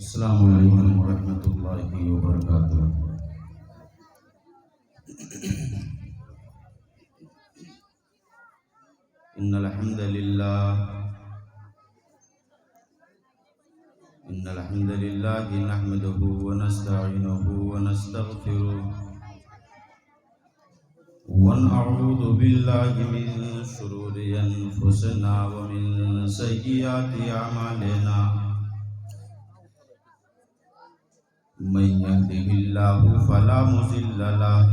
السلام علیکم ورحمۃ اللہ وبرکاتہ۔ ان الحمد للہ نحمده ونستعینه ونستغفره ونعوذ باللہ من شرور انفسنا ومن سیئات اعمالنا، من يهده الله فلا مضل له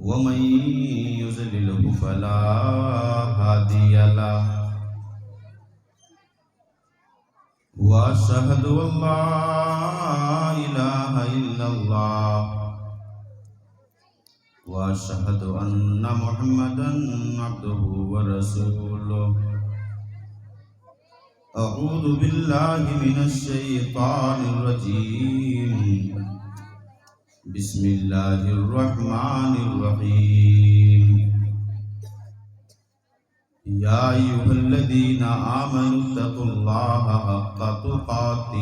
ومن يضلل فلا هادي له، واشهد ان لا اله الا الله واشهد ان محمدا عبده ورسوله۔ اعوذ باللہ من الشیطان الرجیم، بسم اللہ الرحمن الرحیم۔ یا ایھا الذین آمنوا اتقوا اللہ حق تقاتہ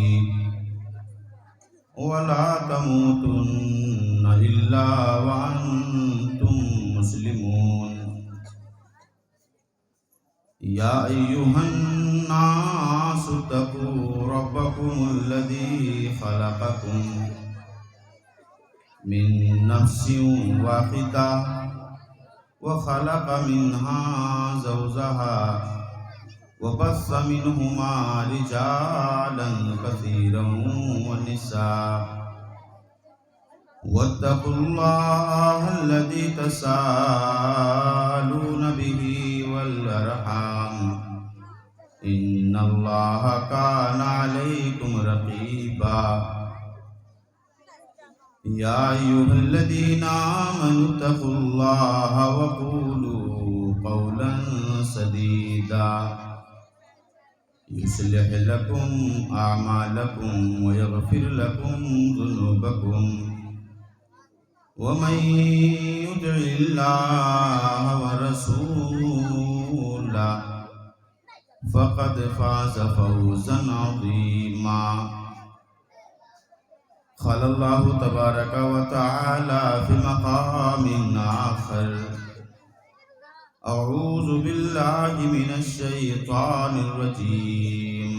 ولا تموتن الا وانتم مسلمون۔ یا ایھا الناس اتقوا ربکم الذی خلقکم من نفس واحدہ وخلق منها زوجها وبث منهما رجالا كثيرا ونساء، واتقوا الله الذي تساءلون به والأرحام إن الله كان عليكم رقيبا۔ يا أيها الذين آمنوا اتقوا الله وقولوا قولا سديدا يصلح لكم أعمالكم ويغفر لكم ذنوبكم، ومن يطع الله ورسوله فقد فاز فوزا عظيما۔ قال الله تبارك وتعالى في مقام آخر، أعوذ بالله من الشيطان الرجيم،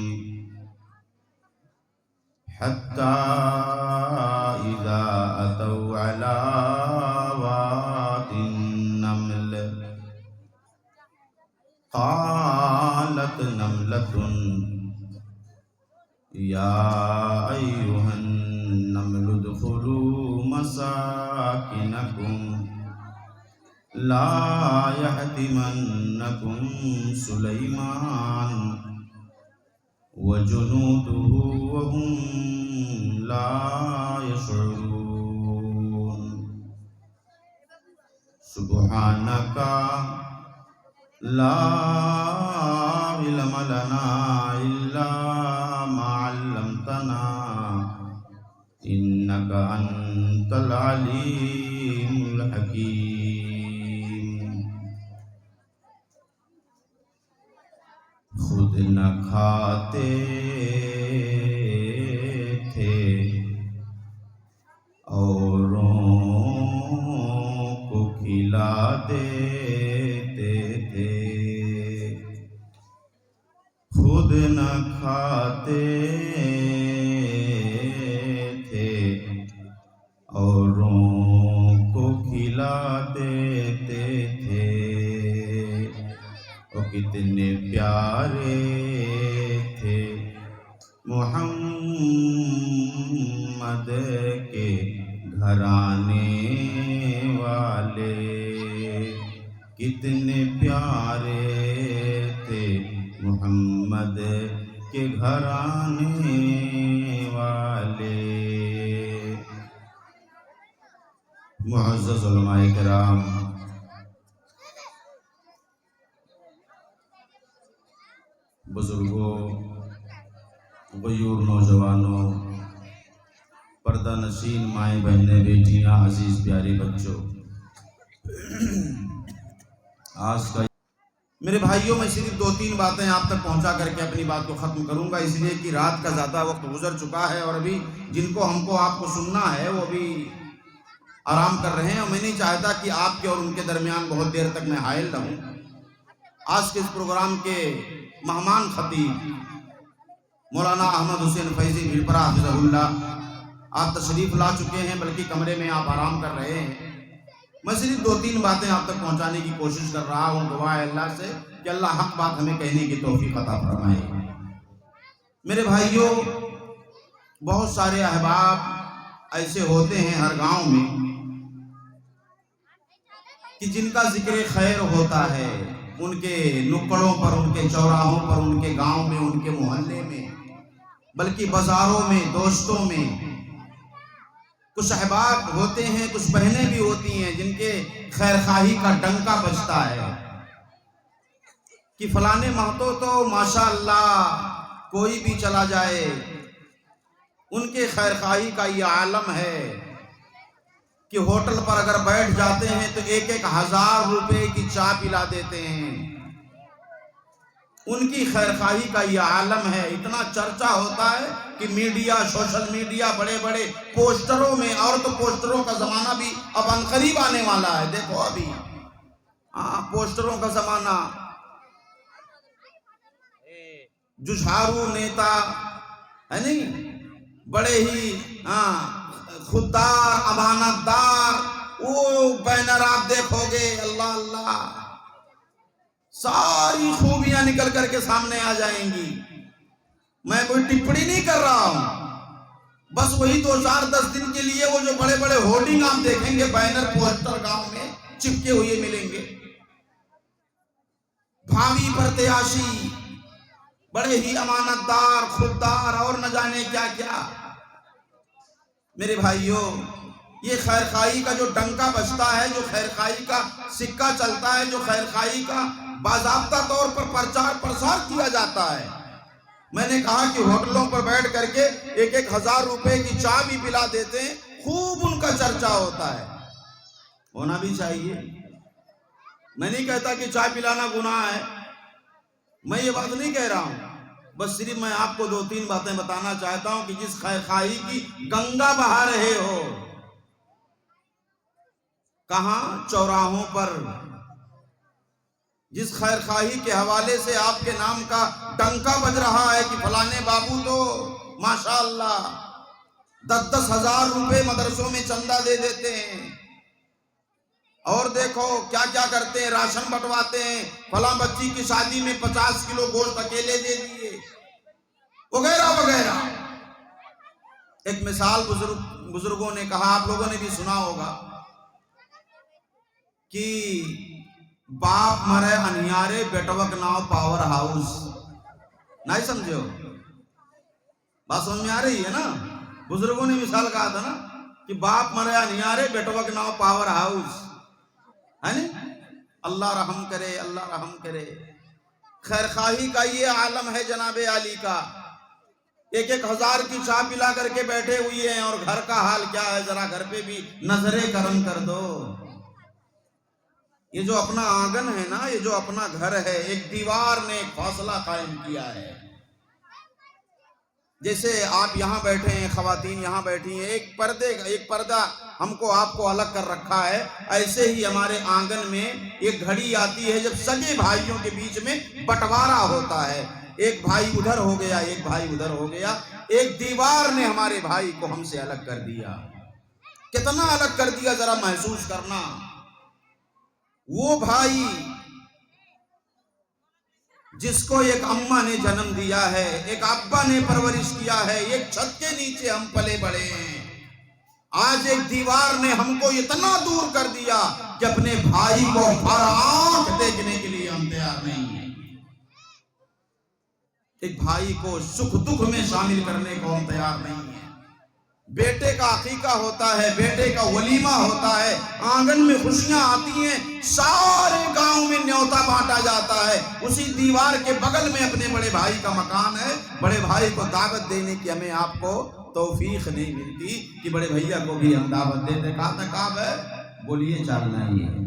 حتى إذا أتوا على واد النمل قالت نملة يا أيها النمل ادخلوا مساكنكم لا يحطمنكم سليمان وجنوده وهم لا يشعرون۔ سبحانك لا علم لنا إلا ما علمتنا إنك أنت العليم الحكيم۔ خود نہ کھاتے تھے اوروں کو کھلا دیتے تھے، خود نہ کھاتے تھے اوروں کو کھلا دیتے تھے، وہ کتنے پیارے تھے محمد کے گھرانے والے، کتنے پیارے تھے محمد کے گھرانے والے۔ معزز علماء کرام، بزرگوں، غیور نوجوانوں، پردہ نشین مائیں بہنیں بیٹیاں، عزیز پیارے بچوں، آج کا میرے بھائیوں، میں صرف 2-3 باتیں آپ تک پہنچا کر کے اپنی بات کو ختم کروں گا، اس لیے کہ رات کا زیادہ وقت گزر چکا ہے اور ابھی جن کو ہم کو آپ کو سننا ہے وہ بھی آرام کر رہے ہیں، اور میں نہیں چاہتا کہ آپ کے اور ان کے درمیان بہت دیر تک میں حائل رہوں۔ آج کے اس پروگرام کے مہمان خطیب مولانا احمد حسین فیضی بھیلپرا حفظہ اللہ، آپ تشریف لا چکے ہیں، بلکہ کمرے میں آپ آرام کر رہے ہیں۔ میں صرف 2-3 باتیں آپ تک پہنچانے کی کوشش کر رہا ہوں، دعا ہے اللہ سے کہ اللہ حق بات ہمیں کہنے کی توفیق عطا فرمائے۔ میرے بھائیوں، بہت سارے احباب ایسے ہوتے ہیں ہر گاؤں میں کہ جن کا ذکر خیر ہوتا ہے، ان کے نکڑوں پر، ان کے چوراہوں پر، ان کے گاؤں میں، ان کے محلے میں، بلکہ بازاروں میں، دوستوں میں۔ کچھ احباب ہوتے ہیں، کچھ بہنیں بھی ہوتی ہیں جن کے خیر خواہی کا ڈنکا بجتا ہے کہ فلانے مہتو تو ماشاءاللہ کوئی بھی چلا جائے، ان کے خیر خواہی کا یہ عالم ہے کہ ہوٹل پر اگر بیٹھ جاتے ہیں تو 1,000 روپے کی چائے پلا دیتے ہیں۔ ان کی خیر خواہی کا یہ عالم ہے، اتنا چرچا ہوتا ہے کہ میڈیا، سوشل میڈیا، بڑے بڑے پوسٹروں میں، اور تو پوسٹروں کا زمانہ بھی اب عنقریب آنے والا ہے۔ دیکھو ابھی پوسٹروں کا زمانہ، ججھارو نیتا ہے نہیں، بڑے ہی خوددار، امانت دار، وہ بینر آپ دیکھو گے، اللہ اللہ، ساری خوبیاں نکل کر کے سامنے آ جائیں گی۔ میں کوئی ٹپڑی نہیں کر رہا ہوں، بس وہی 2-4-10 دن کے لیے وہ جو بڑے بڑے ہورڈنگ آپ دیکھیں گے، بینر پوسٹر گاؤں میں چپکے ہوئے ملیں گے، بھاوی پرتیاشی، بڑے ہی امانت دار، خوددار، اور نہ جانے کیا کیا۔ میرے بھائیوں، یہ خیر خواہی کا جو ڈنکا بجتا ہے، جو خیر خواہی کا سکہ چلتا ہے، جو خیر خواہی کا باضابطہ طور پر پرچار پرسار کیا جاتا ہے، میں نے کہا کہ ہوٹلوں پر بیٹھ کر کے 1,000 روپے کی چائے بھی پلا دیتے ہیں، خوب ان کا چرچا ہوتا ہے۔ ہونا بھی چاہیے، میں نہیں کہتا کہ چائے پلانا گناہ ہے، میں یہ بات نہیں کہہ رہا ہوں، بس صرف میں آپ کو 2-3 باتیں بتانا چاہتا ہوں کہ جس خیر خواہی کی گنگا بہا رہے ہو، کہاں چوراہوں پر، جس خیر خواہی کے حوالے سے آپ کے نام کا ڈنکا بج رہا ہے کہ فلانے بابو تو ماشاءاللہ 10-10 ہزار روپے مدرسوں میں چندہ دے دیتے ہیں، اور دیکھو کیا کیا کرتے ہیں، راشن بٹواتے ہیں، فلاں بچی کی شادی میں 50 کلو گوشت اکیلے دے دیے، وغیرہ وغیرہ۔ ایک مثال بزرگوں نے کہا، آپ لوگوں نے بھی سنا ہوگا کہ باپ مرے انیارے بیٹوک ناؤ پاور ہاؤس، نہیں سمجھے ہو؟ بات سمجھ میں آ رہی ہے نا؟ بزرگوں نے مثال کہا تھا نا کہ باپ مرے انیارے بیٹوک ناؤ پاور ہاؤس، ہے نا؟ اللہ رحم کرے، اللہ رحم کرے۔ خیر خواہی کا یہ عالم ہے جناب عالی کا، 1,000 کی چائے پلا کر کے بیٹھے ہوئے ہیں، اور گھر کا حال کیا ہے، ذرا گھر پہ بھی نظر کرم کر دو۔ یہ جو اپنا آنگن ہے نا، یہ جو اپنا گھر ہے، ایک دیوار نے ایک فاصلہ قائم کیا ہے۔ جیسے آپ یہاں بیٹھے ہیں، خواتین یہاں بیٹھی ہیں، ایک پردہ ہم کو آپ کو الگ کر رکھا ہے، ایسے ہی ہمارے آنگن میں ایک گھڑی آتی ہے جب سگے بھائیوں کے بیچ میں بٹوارا ہوتا ہے، ایک بھائی ادھر ہو گیا، ایک بھائی ادھر ہو گیا، ایک دیوار نے ہمارے بھائی کو ہم سے الگ کر دیا۔ کتنا الگ کر دیا ذرا محسوس کرنا۔ وہ بھائی جس کو ایک اماں نے جنم دیا ہے، ایک ابا نے پرورش کیا ہے، ایک چھت کے نیچے ہم پلے بڑے ہیں، آج ایک دیوار نے ہم کو اتنا دور کر دیا کہ اپنے بھائی کو بھر آنکھ دیکھنے کے لیے ہم تیار نہیں ہیں، ایک بھائی کو سکھ دکھ میں شامل کرنے کو ہم تیار نہیں ہیں۔ بیٹے کا عقیقہ ہوتا ہے، بیٹے کا ولیمہ ہوتا ہے، آنگن میں خوشیاں آتی ہیں، سارے گاؤں میں نیوتا بانٹا جاتا ہے، اسی دیوار کے بغل میں اپنے بڑے بھائی کا مکان ہے، بڑے بھائی کو دعوت دینے کی ہمیں آپ کو توفیق نہیں ملتی کہ بڑے بھیا کو بھی ہم دعوت دیتے۔ کہاں تک آپ ہے؟ بولیے چلنا ہی ہے۔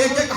1-1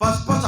55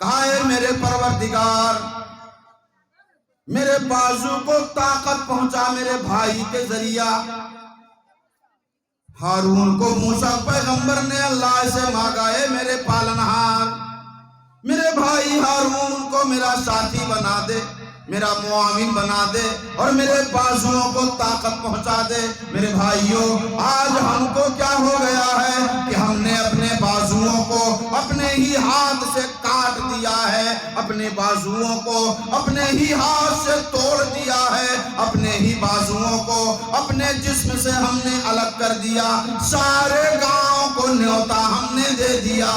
کہا اے میرے پروردگار، میرے بازو کو طاقت پہنچا میرے بھائی کے ذریعہ۔ ہارون کو موسیٰ پیغمبر نے اللہ سے مانگا، اے میرے پالنہار، میرے بھائی ہارون کو میرا ساتھی بنا دے، میرا معاون بنا دے اور میرے بازوؤں کو طاقت پہنچا دے۔ میرے بھائیوں، آج ہم کو کیا ہو گیا ہے کہ ہم نے اپنے بازوؤں کو اپنے ہی ہاتھ سے کاٹ دیا ہے، اپنے بازوؤں کو اپنے ہی ہاتھ سے توڑ دیا ہے، اپنے ہی بازوؤں کو اپنے جسم سے ہم نے الگ کر دیا۔ سارے گاؤں کو نیوتا ہم نے دے دیا،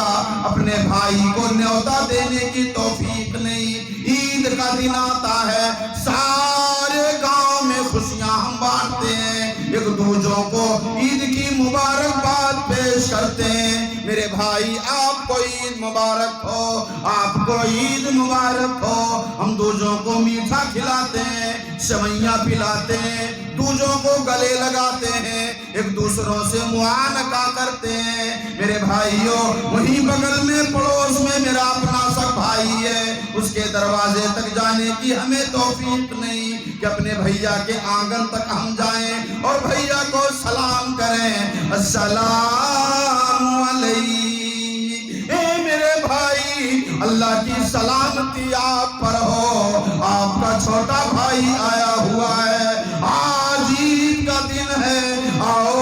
اپنے بھائی کو نیوتا دینے کی توفیق نہیں۔ عید کا دن آتا ہے، سارے گاؤں میں خوشیاں ہم بانٹتے ہیں، ایک دوسروں کو عید کی مبارکباد پیش کرتے ہیں۔ میرے بھائی، آپ کو عید مبارک ہو، آپ کو عید مبارک ہو۔ ہم دوسروں کو میٹھا کھلاتے ہیں، سوئیاں پلاتے ہیں، دوسروں کو گلے لگاتے ہیں، ایک دوسروں سے معانقہ کرتے ہیں۔ میرے بھائیوں، وہیں بغل میں پڑوس میں میرا اپنا سا بھائی ہے، اس کے دروازے تک جانے کی ہمیں توفیق نہیں کہ اپنے بھیا کے آنگن تک ہم جائیں اور بھیا کو سلام کریں، السلام علیکم۔ اے میرے بھائی، اللہ کی سلامتی آپ پر ہو، آپ کا چھوٹا بھائی آیا ہوا ہے، آج عید کا دن ہے، آؤ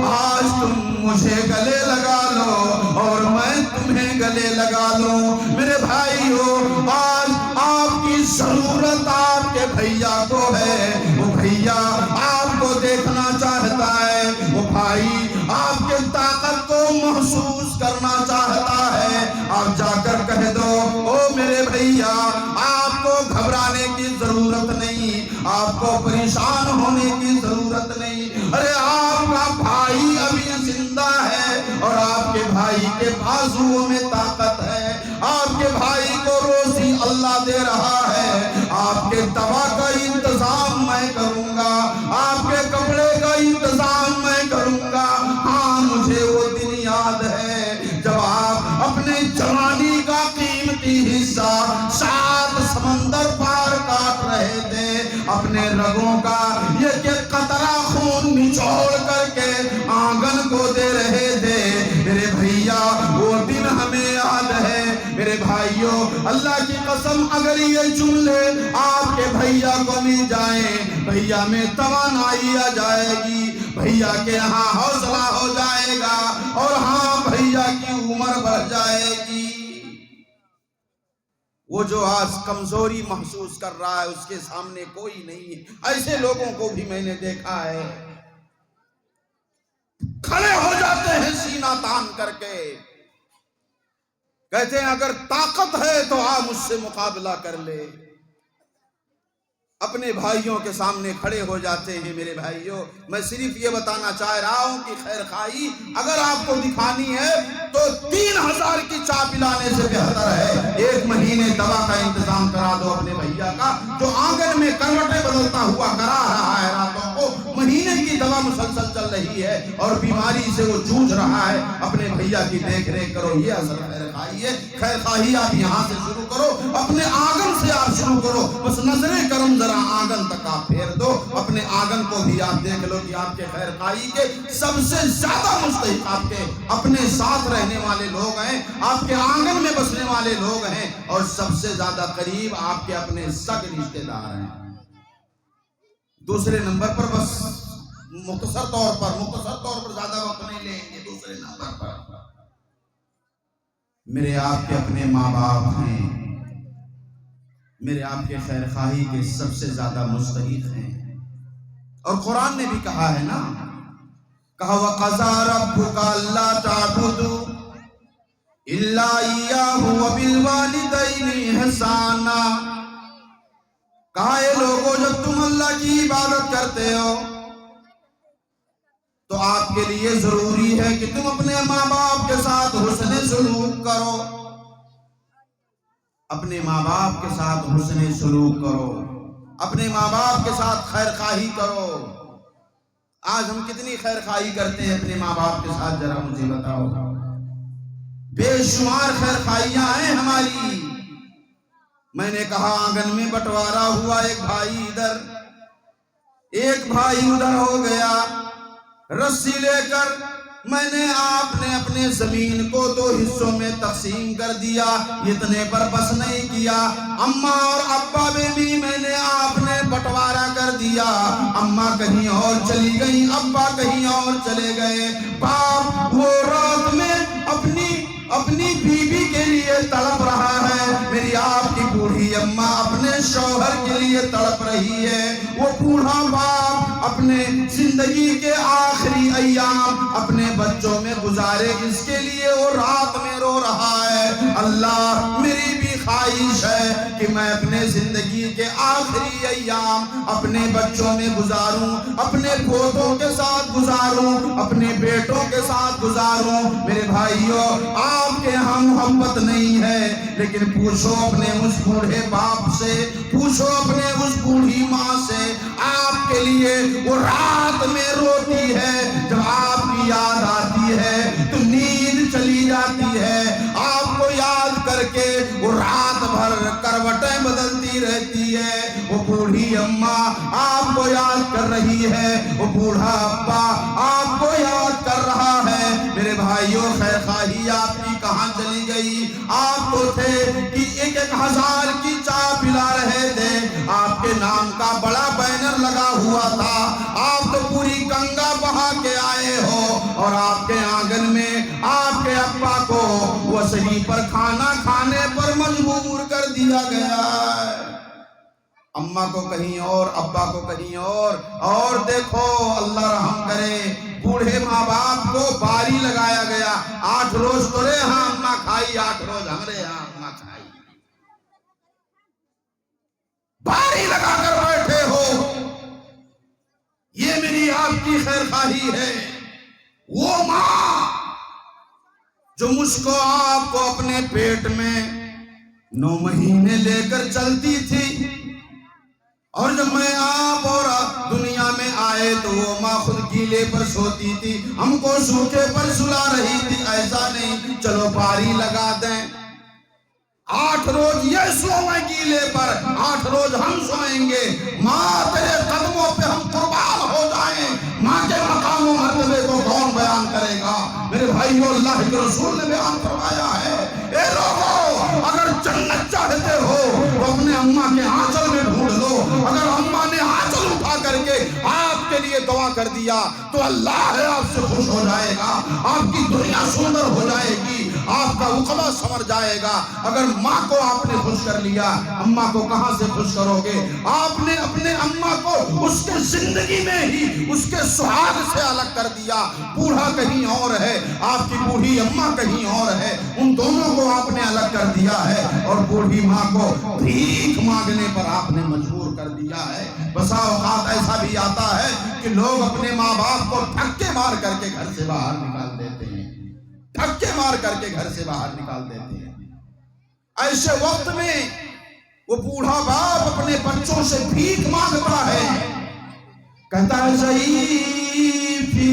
آج تم مجھے گلے لگا لو اور میں تمہیں گلے لگا لوں۔ میرے بھائیو، آج آپ کی ضرورت آپ کے بھیا کو ہے، وہ بھیا آپ کو دیکھنا چاہتا ہے، وہ بھائی آپ کے طاقت کو محسوس کرنا چاہتا ہے۔ آپ جا کر کہہ دو، او میرے بھیا، آپ کو گھبرانے کی ضرورت نہیں، آپ کو پریشان ہونے کی ضرورت نہیں۔ ارے آپ کا بھائی ابھی زندہ ہے اور آپ کے بھائی کے بازوؤں میں طاقت ہے، آپ کے بھائی کو روزی اللہ دے رہا ہے، آپ کے دوا کا انتظام میں کروں گا، آپ کے کپڑے کا انتظام میں کروں گا۔ ہاں، مجھے وہ دن یاد ہے جب آپ اپنے جوانی کا قیمتی حصہ 7 سمندر پار کاٹ رہے تھے، اپنے رگوں کا یہ قطرہ خون نچوڑ کر کے آنگن کو دے رہے تھے۔ میرے بھیا، وہ دن ہمیں یاد ہے۔ میرے بھائیوں، اللہ کی قسم، اگر یہ جملے آپ کے بھیا کو مل جائیں، بھیا میں توانائی آ جائے گی، بھیا کے یہاں حوصلہ ہو جائے گا اور ہاں، بھیا کی عمر بڑھ جائے گی۔ وہ جو آج کمزوری محسوس کر رہا ہے، اس کے سامنے کوئی نہیں ہے۔ ایسے لوگوں کو بھی میں نے دیکھا ہے، کھڑے ہو جاتے ہیں سینہ تان کر کے، کہتے ہیں اگر طاقت ہے تو آ مجھ سے مقابلہ کر لے۔ اپنے بھائیوں کے سامنے کھڑے ہو جاتے ہیں۔ میرے بھائیوں، میں صرف یہ بتانا چاہ رہا ہوں کہ خیر خواہی اگر آپ کو دکھانی ہے تو 3000 کی چائے پلانے سے بہتر ہے 1 مہینے دوا کا انتظام کرا دو اپنے بھیا کا، جو آنگن میں کروٹیں بدلتا ہوا کرا رہا ہے راتوں کو، مہینے کی دوا مسلسل چل رہی ہے اور بیماری سے وہ جوجھ رہا ہے، اپنے بھیا کی دیکھ ریکھ کرو۔ یہ اصل خیر خواہی ہے۔ خیر خواہی آپ یہاں سے شروع کرو، اپنے آنگن سے آپ شروع کرو، بس نظریں کرم ذرا آنگن تک آپ پھیر دو، اپنے آنگن کو بھی آپ دیکھ لو کہ آپ کے خیر خواہی کے سب سے زیادہ مستحق آپ کے اپنے ساتھ رہنے والے لوگ ہیں، آپ کے آنگن میں بسنے والے لوگ ہیں، اور سب سے زیادہ قریب آپ کے اپنے سگ رشتے دار ہیں۔ دوسرے نمبر پر، بس مختصر طور پر زیادہ وقت نہیں لیں گے، دوسرے نمبر پر میرے آپ کے اپنے ماں باپ ہیں، میرے آپ کے خیر خواہی کے سب سے زیادہ مستحق ہیں۔ اور قرآن نے بھی کہا ہے نا، کہا وَقَضَىٰ رَبُّكَ أَلَّا تَعْبُدُوا إِلَّا إِيَّاهُ وَبِالْوَالِدَيْنِ إِحْسَانًا۔ کہا اے لوگوں، جب تم اللہ کی عبادت کرتے ہو تو آپ کے لیے ضروری ہے کہ تم اپنے ماں باپ کے ساتھ حسن سلوک کرو، اپنے ماں باپ کے ساتھ حسن سلوک کرو، اپنے ماں باپ کے ساتھ خیر خواہی کرو۔ آج ہم کتنی خیر خواہی کرتے ہیں اپنے ماں باپ کے ساتھ، ذرا مجھے بتاؤ۔ بے شمار خیر خواہیاں ہیں ہماری، میں نے کہا آنگن میں بٹوارا ہوا، ایک بھائی ادھر ایک بھائی ادھر ہو گیا، رسی لے کر میں نے آپ نے اپنے زمین کو 2 حصوں میں تقسیم کر دیا، اتنے پر بس نہیں کیا، اماں اور ابا بھی میں نے آپ نے بٹوارا کر دیا، اماں کہیں اور چلی گئی، ابا کہیں اور چلے گئے، باپ وہ رات میں اپنی بیوی کے لیے تڑپ رہا ہے، میری آپ کی بوڑھی اماں اپنے شوہر کے لیے تڑپ رہی ہے، وہ بوڑھا باپ اپنے زندگی کے آخری ایام اپنے بچوں میں گزارے، اس کے لیے وہ رات میں رو رہا ہے۔ اللہ میری بھی خواہش ہے کہ میں اپنے زندگی کے آخری ایام اپنے بچوں میں گزاروں، اپنے پوتوں کے ساتھ گزاروں، اپنے بیٹوں کے ساتھ گزاروں۔ میرے بھائیوں، آپ کے ہاں محبت نہیں ہے، لیکن پوچھو اپنے اس بوڑھے باپ سے، پوچھو اپنے اس بوڑھی ماں سے، آپ کے لیے وہ رات میں روتی ہے، جب آپ کی یاد آتی ہے تو نیند چلی جاتی ہے، آپ کو یاد کر کے وہ رات بھر کروٹیں بدلتی رہتی ہے، وہ بوڑھی اماں آپ کو یاد کر رہی ہے، وہ بوڑھا ابا آپ کو یاد کر رہا ہے۔ میرے بھائیوں، خیر خواہی آپ کی کہاں چلی گئی؟ آپ تو تھے کہ 1,000 کی چائے پلا رہے تھے، آپ کے نام کا بڑا بینر لگا ہوا تھا، آپ تو پوری گنگا بہا کے آئے ہو، اور آپ کے آنگن میں آپ کے ابا کو وصلی پر کھانا کھانے پر مجبور کر دیا گیا ہے، اماں کو کہیں اور، ابا کو کہیں اور دیکھو اللہ رحم کرے، بوڑھے ماں باپ کو باری لگایا گیا، 8 روز تو رے ہاں اماں کھائی، 8 روز ہمارے ہاں اماں کھائی، باری لگا کر بیٹھے ہو، یہ میری آپ کی خیر خواہی ہے۔ وہ ماں جو مجھ کو آپ کو اپنے پیٹ میں 9 مہینے لے کر چلتی تھی، اور جب میں آپ اور دنیا میں آئے تو وہ ماں خود گیلے پر سوتی تھی، ہم کو سوکھے پر سلا رہی تھی، ایسا نہیں چلو باری لگا دیں، 8 روز یہ سوئیں گیلے پر، 8 روز ہم سوئیں گے، ماں تیرے قدموں پہ ہم قربان ہو جائیں، ماں کے مقام و مرتبے کو کون بیان کرے گا؟ میرے بھائیو، اللہ کے رسول نے بیان فرمایا ہے، اے لوگو اگر جنت چاہتے ہو تو اپنے اماں کے آنچل میں ڈھونڈ لو، اگر اماں نے آنچل اٹھا کر کے آپ کے لیے دعا کر دیا تو اللہ ہے آپ سے خوش ہو جائے گا، آپ کی دنیا سندر ہو جائے گی، آپ کا عقبہ سنور جائے گا۔ اگر ماں کو آپ نے خوش کر لیا، اماں کو کہاں سے خوش کرو گے؟ آپ نے اپنے اماں کو اس کے زندگی میں ہی اس کے سہاگ سے الگ کر دیا، بوڑھا کہیں اور ہے، آپ کی بوڑھی اماں کہیں اور ہے، ان دونوں کو آپ نے الگ کر دیا ہے، اور بوڑھی ماں کو بھیک مانگنے پر آپ نے مجبور کر دیا ہے۔ بسا اوقات ایسا بھی آتا ہے کہ لوگ اپنے ماں باپ کو دھکے مار کر کے گھر سے باہر نکال دیتے ہیں، دھکے مار کر کے گھر سے باہر نکال دیتے ہیں۔ ایسے وقت میں وہ بوڑھا باپ اپنے بچوں سے بھیک مانگتا ہے، کہتا ہے ضعیفی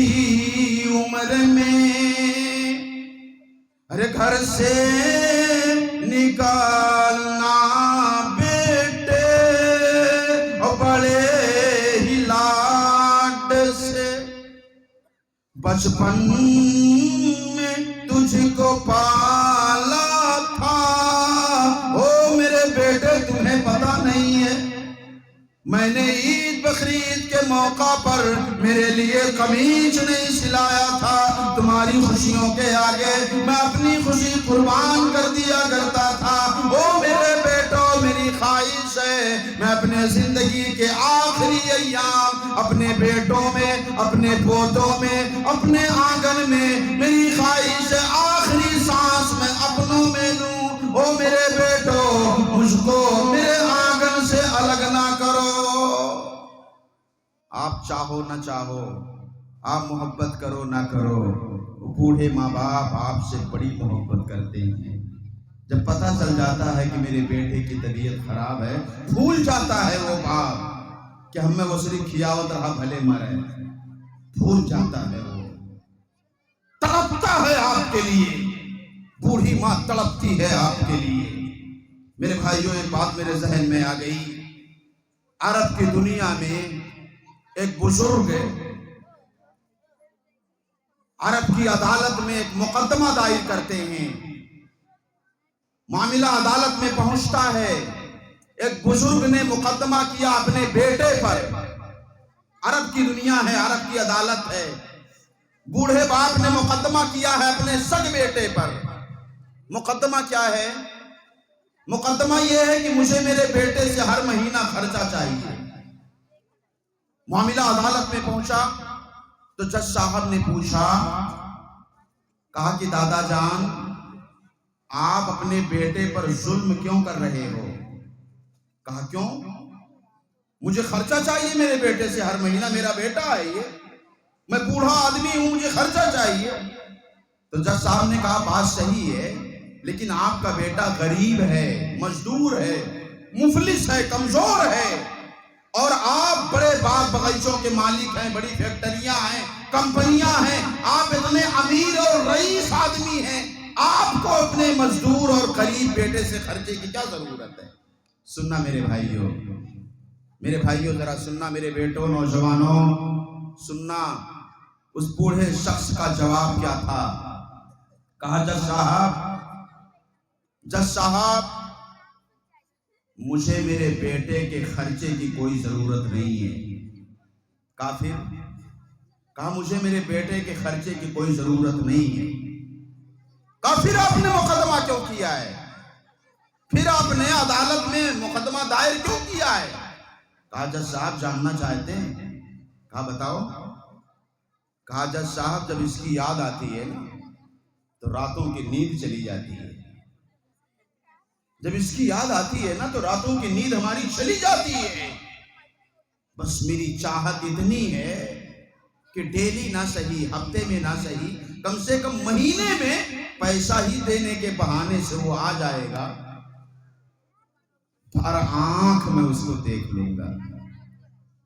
عمر میں ارے گھر سے نکالنا بیٹے، اور بڑے ہی لاڈ سے بچپن میں تجھ کو پالا تھا، او میرے بیٹے تمہیں پتا نہیں ہے، میں نے عید بقرعید کے موقع پر میرے لیے قمیص نہیں سلایا تھا، تمہاری خوشیوں کے آگے میں اپنی خوشی قربان کر دیا کرتا تھا، او میرے بیٹو میری خواہش ہے میں اپنے زندگی کے آخری ایام اپنے بیٹوں میں، اپنے پوتوں میں، اپنے آنگن میں، میری خواہش ہے آخری سانس میں اپنوں میں لوں، او میرے بیٹو مجھ کو میرے آنگن سے الگ نہ کرو۔ آپ چاہو نہ چاہو، آپ محبت کرو نہ کرو، بوڑھے ماں باپ آپ سے بڑی محبت کرتے ہیں۔ جب پتہ چل جاتا ہے کہ میرے بیٹے کی طبیعت خراب ہے، بھول جاتا ہے وہ باپ کہ ہمیں وہ صرف کھیاوت رہا بھلے مرے، بھول جاتا ہے، وہ تڑپتا ہے آپ کے لیے، بوڑھی ماں تڑپتی ہے آپ کے لیے، میرے بھائیوں ایک بات میرے ذہن میں آ گئی، عرب کی دنیا میں ایک بزرگ عرب کی عدالت میں ایک مقدمہ دائر کرتے ہیں، معاملہ عدالت میں پہنچتا ہے، ایک بزرگ نے مقدمہ کیا اپنے بیٹے پر، عرب کی دنیا ہے، عرب کی عدالت ہے، بوڑھے باپ نے مقدمہ کیا ہے اپنے سگ بیٹے پر۔ مقدمہ کیا ہے؟ مقدمہ یہ ہے کہ مجھے میرے بیٹے سے ہر مہینہ خرچہ چاہیے۔ معاملہ عدالت میں پہنچا تو جج صاحب نے پوچھا، کہا کہ دادا جان آپ اپنے بیٹے پر ظلم کیوں کر رہے ہو؟ کہا کیوں؟ مجھے خرچہ چاہیے میرے بیٹے سے ہر مہینہ، میرا بیٹا ہے یہ، میں بوڑھا آدمی ہوں، مجھے خرچہ چاہیے۔ تو جج صاحب نے کہا بات صحیح ہے، لیکن آپ کا بیٹا غریب ہے، مزدور ہے، مفلس ہے، کمزور ہے، اور آپ بڑے باغ بغیچوں کے مالک ہیں، بڑی فیکٹریاں ہیں، کمپنیاں ہیں، آپ اتنے امیر اور رئیس آدمی ہیں، آپ کو اپنے مزدور اور غریب بیٹے سے خرچے کی کیا ضرورت ہے؟ سننا میرے بھائیوں ذرا سننا، میرے بیٹوں نوجوانوں سننا، اس بوڑھے شخص کا جواب کیا تھا؟ کہا جج صاحب مجھے میرے بیٹے کے خرچے کی کوئی ضرورت نہیں ہے۔ کافر کہا مجھے میرے بیٹے کے خرچے کی کوئی ضرورت نہیں ہے۔ کافر آپ نے مقدمہ کیوں کیا ہے؟ پھر آپ نے عدالت میں مقدمہ دائر کیوں کیا ہے؟ کہا جج صاحب جاننا چاہتے ہیں؟ کہا بتاؤ۔ کہا جج صاحب جب اس کی یاد آتی ہے نا تو راتوں کی نیند چلی جاتی ہے، جب اس کی یاد آتی ہے نا تو راتوں کی نیند ہماری چلی جاتی ہے۔ بس میری چاہت اتنی ہے کہ ڈیلی نہ صحیح، ہفتے میں نہ صحیح، کم سے کم مہینے میں پیسہ ہی دینے کے بہانے سے وہ آ جائے گا، ہر آنکھ میں اس کو دیکھ لوں گا۔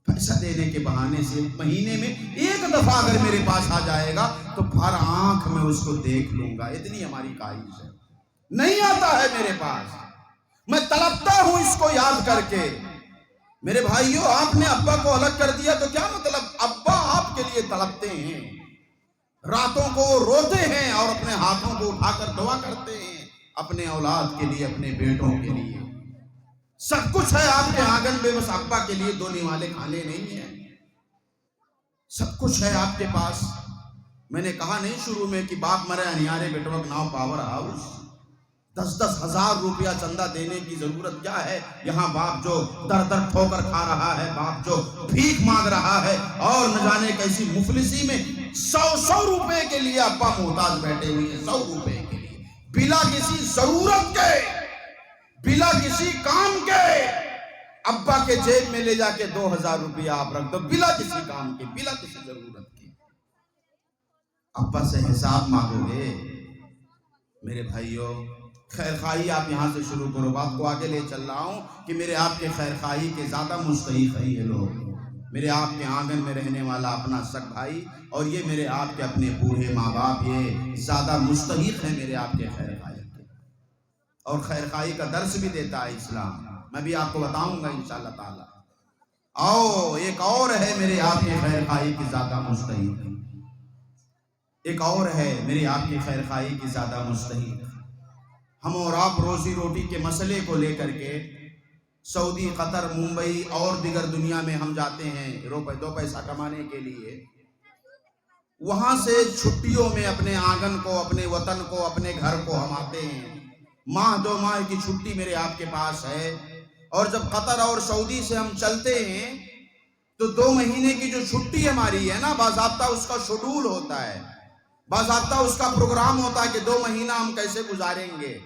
پیسہ دینے کے بہانے سے مہینے میں ایک دفعہ اگر میرے پاس آ جائے گا تو ہر آنکھ میں اس کو دیکھ لوں گا، اتنی ہماری خواہش ہے۔ نہیں آتا ہے میرے پاس، میں تڑپتا ہوں اس کو یاد کر کے۔ میرے بھائیوں آپ نے ابا کو الگ کر دیا تو کیا مطلب؟ ابا آپ کے لیے تڑپتے ہیں، راتوں کو روتے ہیں اور اپنے ہاتھوں کو اٹھا کر دعا کرتے ہیں اپنے اولاد کے لیے، اپنے بیٹوں کے لیے۔ سب کچھ ہے آپ کے آنگن میں، بس ابا کے لیے دو نوالے کھانے نہیں ہیں۔ سب کچھ ہے آپ کے پاس۔ میں نے کہا نہیں شروع میں کہ باپ مرے انیارے بیٹوک ناؤ پاور ہاؤس، 10,000 روپیہ چندہ دینے کی ضرورت کیا ہے؟ یہاں باپ جو در در ٹھوکر کھا رہا ہے، باپ جو بھیک مانگ رہا ہے، اور نہ جانے کیسی مفلسی میں 100 روپے کے لیے ابا محتاج بیٹھے ہوئے ہیں، 100 روپے کے لیے، بلا کسی ضرورت کے، بلا کسی کام کے۔ ابا کے جیب میں لے جا کے 2,000 روپیہ آپ رکھ دو، بلا کسی کام کے، بلا کسی ضرورت کے۔ ابا سے حساب مانگو گے؟ میرے بھائیوں خیر خواہی آپ یہاں سے شروع کرو، بات کو آگے لے چل رہا ہوں کہ میرے آپ کے خیر خواہی کے زیادہ مستحق ہے یہ لوگ، میرے آپ کے آنگن میں رہنے والا اپنا سگ بھائی اور یہ میرے آپ کے اپنے بوڑھے ماں باپ، یہ زیادہ مستحق ہیں میرے آپ کے خیر خواہی کے۔ اور خیر خواہی کا درس بھی دیتا ہے اسلام، میں بھی آپ کو بتاؤں گا انشاءاللہ تعالی۔ آؤ ایک اور ہے میرے آپ کے خیر خواہی کی زیادہ مستحق، ایک اور ہے میرے آپ کی خیر خواہی کی زیادہ مستحق۔ ہم اور آپ روزی روٹی کے مسئلے کو لے کر کے سعودی، قطر، ممبئی اور دیگر دنیا میں ہم جاتے ہیں دو پیسہ کمانے کے لیے۔ وہاں سے چھٹیوں میں اپنے آنگن کو، اپنے وطن کو، اپنے گھر کو ہم آتے ہیں، ماہ 2 ماہ کی چھٹی میرے آپ کے پاس ہے۔ اور جب قطر اور سعودی سے ہم چلتے ہیں تو 2 مہینے کی جو چھٹی ہماری ہے نا، باضابطہ اس کا شیڈول ہوتا ہے، باضابطہ اس کا پروگرام ہوتا ہے کہ 2 مہینہ ہم کیسے گزاریں گے۔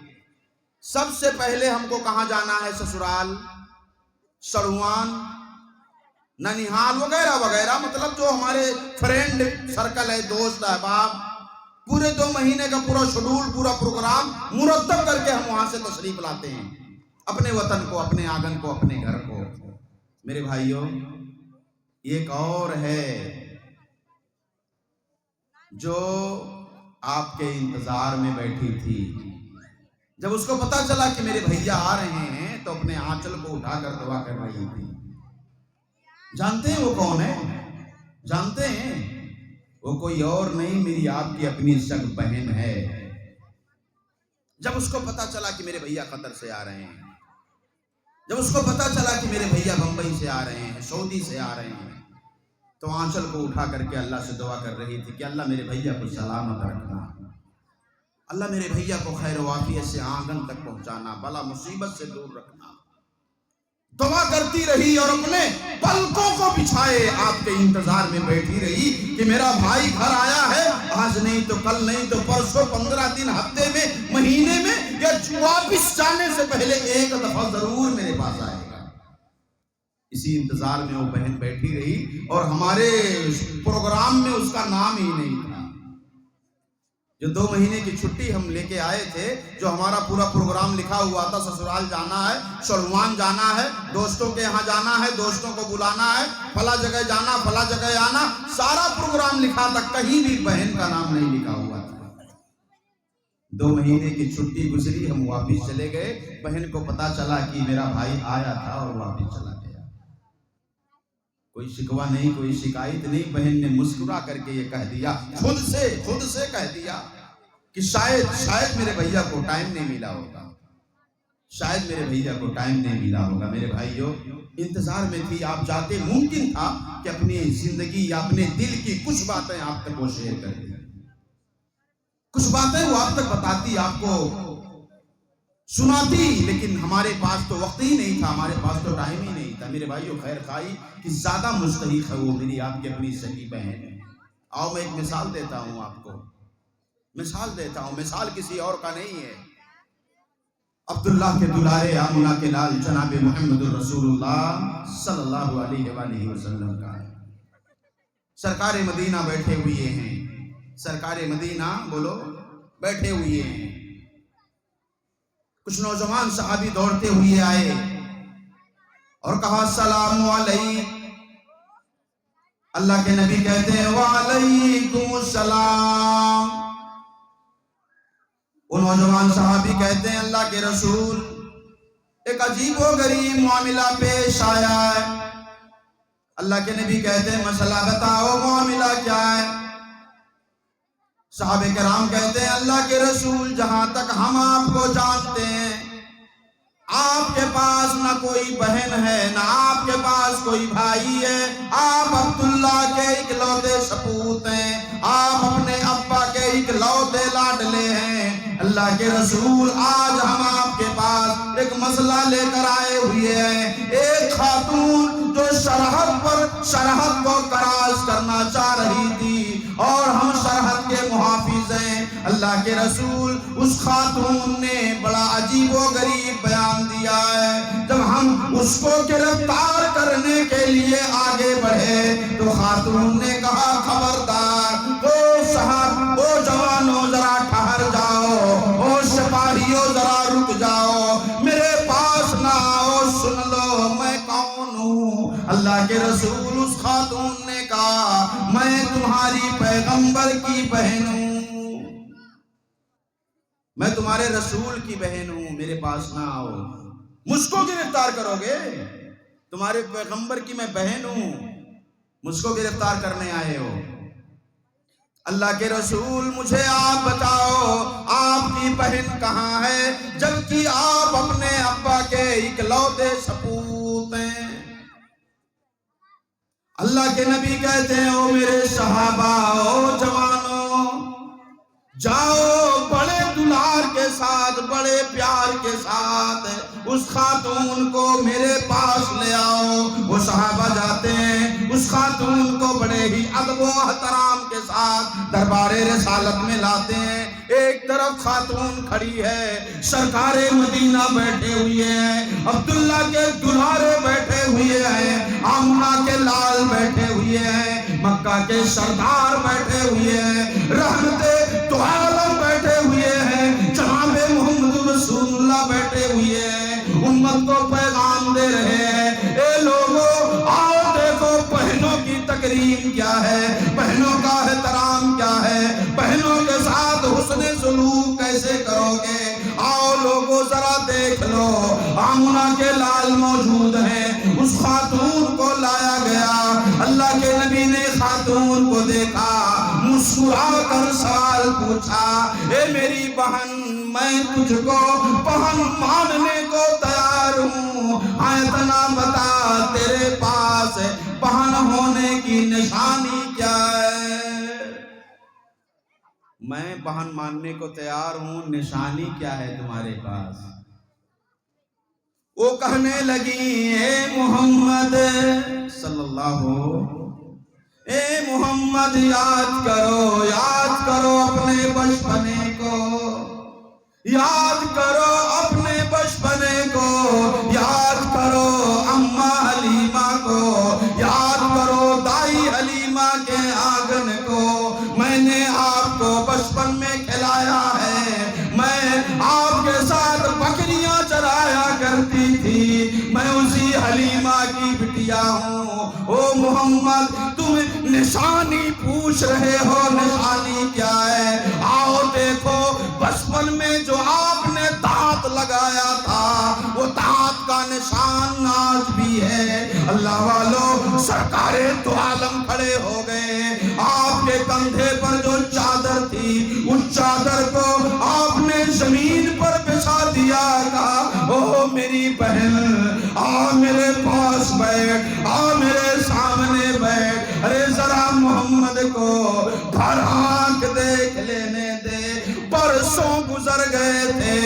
سب سے پہلے ہم کو کہاں جانا ہے؟ سسرال، سڑوان، ننیحال وغیرہ وغیرہ، مطلب جو ہمارے فرینڈ سرکل ہے، دوست احباب، پورے 2 مہینے کا پورا شیڈول، پورا پروگرام مرتب کر کے ہم وہاں سے تشریف لاتے ہیں اپنے وطن کو، اپنے آنگن کو، اپنے گھر کو۔ میرے بھائیوں ایک اور ہے جو آپ کے انتظار میں بیٹھی تھی، جب اس کو پتا چلا کہ میرے بھیا آ رہے ہیں تو اپنے آنچل کو اٹھا کر دعا کر رہی تھی. جانتے ہیں وہ کون ہے؟ جانتے ہیں وہ کوئی اور نہیں، میری آپ کی اپنی سگ بہن ہے. جب اس کو پتا چلا کہ میرے بھیا قطر سے آ رہے ہیں، جب اس کو پتا چلا کہ میرے بھیا بمبئی سے آ رہے ہیں، سعودی سے آ رہے ہیں، تو آنچل کو اٹھا کر کے اللہ سے دعا کر رہی تھی کہ اللہ میرے بھیا کو سلامت رکھنا، اللہ میرے بھیا کو خیر و عافیت سے آنگن تک پہنچانا، بلا مصیبت سے دور رکھنا. دعا کرتی رہی اور اپنے پلکوں کو بچھائے آپ کے انتظار میں بیٹھی رہی کہ میرا بھائی گھر آیا ہے، آج نہیں تو کل نہیں تو پرسوں، 15 دن، ہفتے میں، مہینے میں، یا واپس جانے سے پہلے ایک دفعہ ضرور میرے پاس آئے گا. اسی انتظار میں وہ بہن بیٹھی رہی اور ہمارے پروگرام میں اس کا نام ہی نہیں تھا. جو 2 مہینے کی چھٹی ہم لے کے آئے تھے، جو ہمارا پورا پروگرام لکھا ہوا تھا، سسرال جانا ہے، شلوان جانا ہے، دوستوں کے یہاں جانا ہے، دوستوں کو بلانا ہے، فلاں جگہ جانا، فلاں جگہ آنا، سارا پروگرام لکھا تھا، کہیں بھی بہن کا نام نہیں لکھا ہوا تھا. 2 مہینے کی چھٹی گزری، ہم واپس چلے گئے. بہن کو پتا چلا کہ میرا بھائی آیا تھا اور واپس چلا گیا. کوئی شکوہ نہیں، کوئی شکایت نہیں. بہن نے مسکرا کر کے یہ کہہ دیا، خود سے کہہ دیا کہ شاید میرے بھیا کو ٹائم نہیں ملا ہوگا، شاید میرے بھیا کو ٹائم نہیں ملا ہوگا. میرے بھائیو، انتظار میں تھی آپ جاتے، ممکن تھا کہ اپنی زندگی یا اپنے دل کی کچھ باتیں آپ تک وہ شیئر کر دیں، کچھ باتیں وہ آپ تک بتاتی، آپ کو سناتی، لیکن ہمارے پاس تو وقت ہی نہیں تھا، ہمارے پاس تو ٹائم ہی نہیں تھا. میرے بھائیو، خیر خواہی کی زیادہ مستحق ہے وہ میری آپ کی اپنی سگی بہن ہے. آؤ میں ایک مثال دیتا ہوں آپ کو، مثال کسی اور کا نہیں ہے. عبداللہ کے دلارے، آمنہ کے لال، جناب محمد الرسول اللہ صلی اللہ علیہ وآلہ وسلم کا ہے. سرکار مدینہ بیٹھے ہوئے ہیں، سرکار مدینہ بولو بیٹھے ہوئے ہیں. کچھ نوجوان صحابی دوڑتے ہوئے آئے اور کہا السلام علیکم. اللہ کے نبی کہتے ہیں وعلیکم السلام. وہ نوجوان صحابی کہتے ہیں اللہ کے رسول، ایک عجیب و غریب معاملہ پیش آیا ہے. اللہ کے نبی کہتے ہیں مسئلہ بتاؤ، معاملہ کیا ہے؟ صحابہ کرام کہتے ہیں اللہ کے رسول، جہاں تک ہم آپ کو جانتے ہیں، آپ کے پاس نہ کوئی بہن ہے، نہ آپ کے پاس کوئی بھائی ہے. آپ عبداللہ کے اکلوتے سپوت ہیں، آپ اپنے ابا کے اکلوتے لاڈلے ہیں. اللہ کے رسول، آج ہم آپ کے پاس ایک مسئلہ لے کر آئے ہوئے ہیں. ایک خاتون جو سرحد کو کراس کرنا چاہ رہی تھی اور ہم سرحد کے محافظ ہیں. اللہ کے رسول، اس خاتون نے بڑا عجیب و غریب بیان دیا ہے. جب ہم اس کو گرفتار کرنے کے لیے آگے بڑھے تو خاتون نے کہا خبردار، وہ جوانوں ذرا ٹھہر جاؤ، اور سپاہیوں ذرا رک جاؤ، میرے پاس نہ آؤ، سن لو میں کون ہوں. اللہ کے رسول، اس خاتون نے کہا میں تمہاری پیغمبر کی بہن ہوں، میں تمہارے رسول کی بہن ہوں، میرے پاس نہ آؤ. مجھ کو گرفتار کرو گے؟ تمہارے پیغمبر کی میں بہن ہوں، مجھ کو گرفتار کرنے آئے ہو؟ اللہ کے رسول، مجھے آپ بتاؤ آپ کی بہن کہاں ہے، جبکہ آپ اپنے ابا کے اکلوتے سپوت ہیں. اللہ کے نبی کہتے ہیں او میرے صحابہ، او جوانوں، جاؤ بڑے دلار کے ساتھ، بڑے پیار کے ساتھ اس خاتون کو میرے پاس لے آؤ. وہ صحابہ جاتے ہیں، اس خاتون کو بڑے ہی ادب و احترام کے ساتھ دربار رسالت میں لاتے ہیں. ایک طرف خاتون کھڑی ہے، سرکار مدینہ بیٹھے ہوئے ہیں، عبداللہ کے دلارے بیٹھے ہوئے ہیں، آمنہ کے لال بیٹھے ہوئے ہیں، مکہ کے سردار بیٹھے ہوئے ہیں، رحمت تو عالم بیٹھے ہوئے ہیں، جناب محمد رسول اللہ بیٹھے ہوئے ہیں، امت کو پیغام دے رہے ہیں. اے لوگوں، آؤ دیکھو بہنوں کی تکریم کیا ہے، بہنوں کا احترام کیا ہے، بہنوں کے ساتھ حسن سلوک کیسے کرو گے. آؤ ذرا دیکھ لو، آمنہ کے لال موجود ہیں، اس خاتون کو لایا گیا۔ اللہ کے نبی نے خاتون کو دیکھا، مسکرا کر سوال پوچھا، اے میری بہن، میں تجھ کو بہن ماننے کو تیار ہوں، اتنا بتا تیرے پاس بہن ہونے کی نشانی کیا ہے؟ میں بہن ماننے کو تیار ہوں، نشانی کیا ہے تمہارے پاس؟ وہ کہنے لگی، اے محمد صلی اللہ اے محمد، یاد کرو اپنے بچپنے کو، یاد کرو اپنے بچپنے کو، یاد کرو اماں حلیمہ کو، یاد کرو دائی حلیمہ کے آنگن کو۔ میں نے آپ کو بچپن میں کھلایا ہے، میں آپ کے ساتھ بکریاں چرایا کرتی تھی، میں اسی حلیمہ کی بٹیا ہوں۔ او محمد، تم نشانی پوچھ رہے ہو، نشانی کیا ہے؟ آؤ دیکھو، بچپن میں جو آپ نے دانت لگایا تھا، وہ دانت کا نشان آج بھی ہے۔ اللہ والو، سرکار دو عالم کھڑے ہو گئے، آپ کے کندھے پر جو چادر تھی، اس چادر کو آپ نے زمین پر بچھا دیا تھا۔ او میری بہن، آ میرے پاس بیٹھ، آ میرے سامنے بیٹھ، ارے ذرا محمد کو بھر آنکھ دیکھ لینے دے۔ برسوں گزر گئے تھے،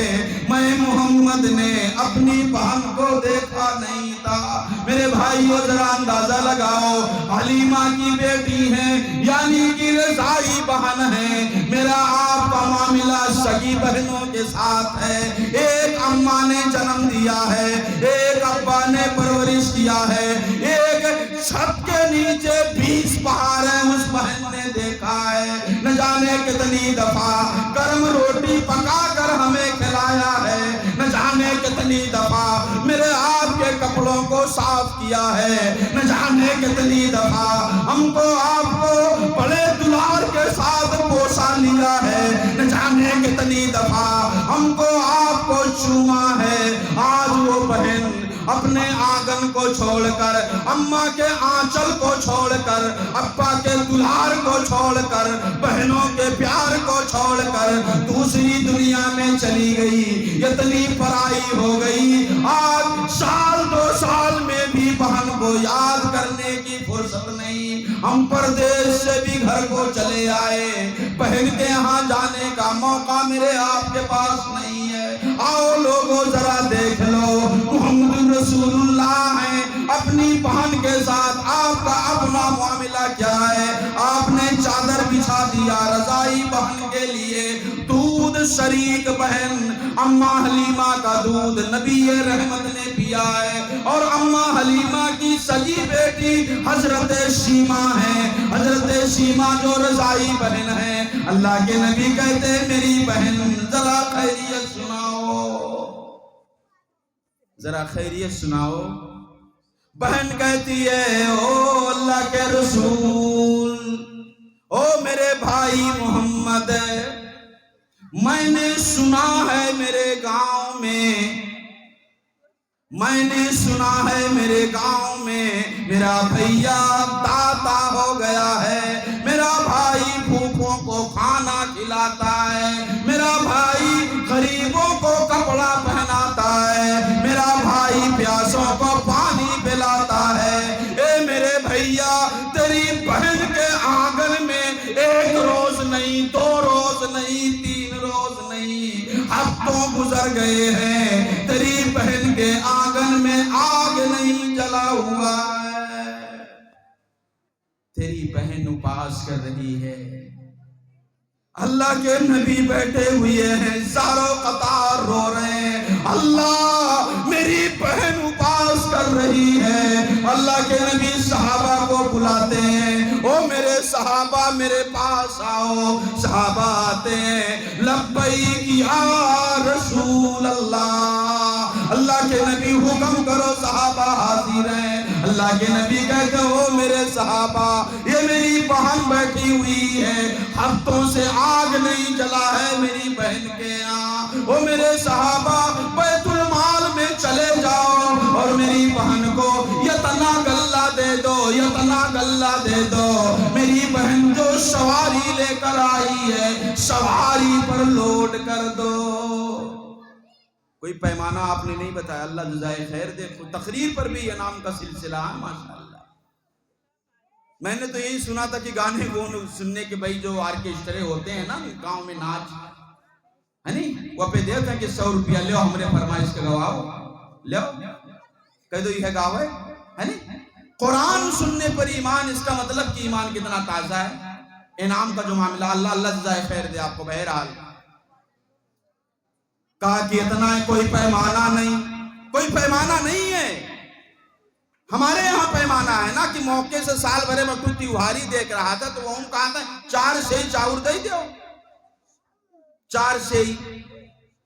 میں محمد نے اپنی بہن کو دیکھا نہیں تھا۔ میرے بھائیو ذرا اندازہ لگاؤ، حلیمہ کی بیٹی ہیں، یعنی کہ رضائی بہن ہے۔ میرا آپ کا معاملہ سگی بہنوں کے ساتھ ہے، ایک اماں نے جنم دیا ہے، ایک ابا نے پرورش کیا ہے، ایک چھت کے نیچے 20 پہاڑ ہیں، اس بہن نے دیکھا ہے، نہ جانے کتنی دفعہ گرم روٹی پکا کر ہمیں کھلایا ہے، نہ جانے کتنی دفعہ میرے آپ کے کپڑوں کو صاف کیا ہے، نہ جانے کتنی دفعہ ہم کو آپ کو بڑے دلار کے ساتھ پوسا لیا ہے، نہ جانے کتنی دفعہ ہم کو آپ کو چوما ہے۔ آج وہ بہن اپنے آنگن کو چھوڑ کر، اماں کے آنچل کو چھوڑ کر، ابا کے دلار کو چھوڑ کر، بہنوں کے پیار کو چھوڑ کر دوسری دنیا میں چلی گئی، اتنی پرائی ہو گئی۔ آج سال 2 سال میں بھی بہن کو یاد کرنے کی فرصت نہیں۔ ہم پردیس سے بھی گھر کو چلے آئے، بہن کے یہاں جانے کا موقع میرے آپ کے پاس نہیں ہے۔ آؤ لوگوں ذرا دیکھ لو، محمد رسول اللہ ہیں، اپنی بہن کے ساتھ آپ کا اپنا معاملہ کیا ہے؟ آپ نے چادر بچھا دیا رضائی بہن کے لیے، دودھ شریک بہن اماں حلیمہ کا دودھ نبی رحمت نے پیا ہے، اور اماں حلیمہ کی سگی بیٹی حضرت شیمہ ہے، حضرت شیمہ جو رضائی بہن ہے۔ اللہ کے نبی کہتے ہیں، میری بہن ذرا خیریت سناؤ، ذرا خیریت سناؤ۔ بہن کہتی ہے، او اللہ کے رسول، او میرے بھائی محمد، میں نے سنا ہے میرے گاؤں میں، میں نے سنا ہے میرے گاؤں میں میرا بھیا داتا ہو گیا ہے، میرا بھائی بھوکوں کو کھانا کھلاتا ہے، میرا بھائی غریبوں کو کپڑا پہناتا ہے، میرا بھائی پیاسوں کو پانی پلاتا ہے۔ اے میرے بھیا، تیری بہن کے آنگن میں 1 روز نہیں، 2 روز نہیں، 3 روز نہیں، ہفتوں گزر گئے ہیں، تیری بہن کے آنگن میں آگ نہیں جلا ہوا ہے۔ تیری بہن اپاس کر رہی ہے۔ اللہ کے نبی بیٹھے ہوئے ہیں، زاروں قطار رو رہے ہیں، اللہ میری بہن اپاس کر رہی ہے۔ اللہ کے نبی صحابہ کو بلاتے ہیں، او میرے صحابہ میرے پاس آؤ۔ صحابہ آتے ہیں، لبیک یا رسول اللہ، اللہ کے نبی حکم کرو، صحابہ حاضر ہیں۔ اللہ کے نبی کہتے ہو میرے صحابہ یہ میری بہن بیٹھی ہوئی ہے، ہفتوں سے آگ نہیں جلا ہے میری بہن کے یہاں، وہ میرے صحابہ بیت المال میں چلے جاؤ اور میری بہن کو یتنا غلہ دے دو، یتنا غلہ دے دو، میری بہن جو سواری لے کر آئی ہے سواری پر لوڈ کر دو۔ کوئی پیمانہ آپ نے نہیں بتایا، اللہ جزائے خیر دے۔ تقریر پر بھی انعام کا سلسلہ ہے ماشاءاللہ۔ میں نے تو یہی سنا تھا کہ گانے سننے کے بھائی جو آرکیسٹرے ہوتے ہیں نا گاؤں میں ناچ ہے نہیں، وہ پہ دیتے ہیں کہ 100 روپیہ لو ہمارے فرمائش کا گواؤ لو، کہہ دو یہ گاؤ ہے نہیں۔ قرآن سننے پر ایمان، اس کا مطلب کہ ایمان کتنا تازہ ہے۔ انعام کا جو معاملہ، اللہ جزائے خیر دے آپ کو۔ بہرحال کہا کہ اتنا ہے، کوئی پیمانہ نہیں، کوئی پیمانہ نہیں ہے۔ ہمارے یہاں پیمانہ ہے نا کہ موقع سے سال بھرے میں کوئی تیوہاری دیکھ رہا تھا تو وہ ہم کہا تھا 4 سہی چاور دے دیو، 4 سہی۔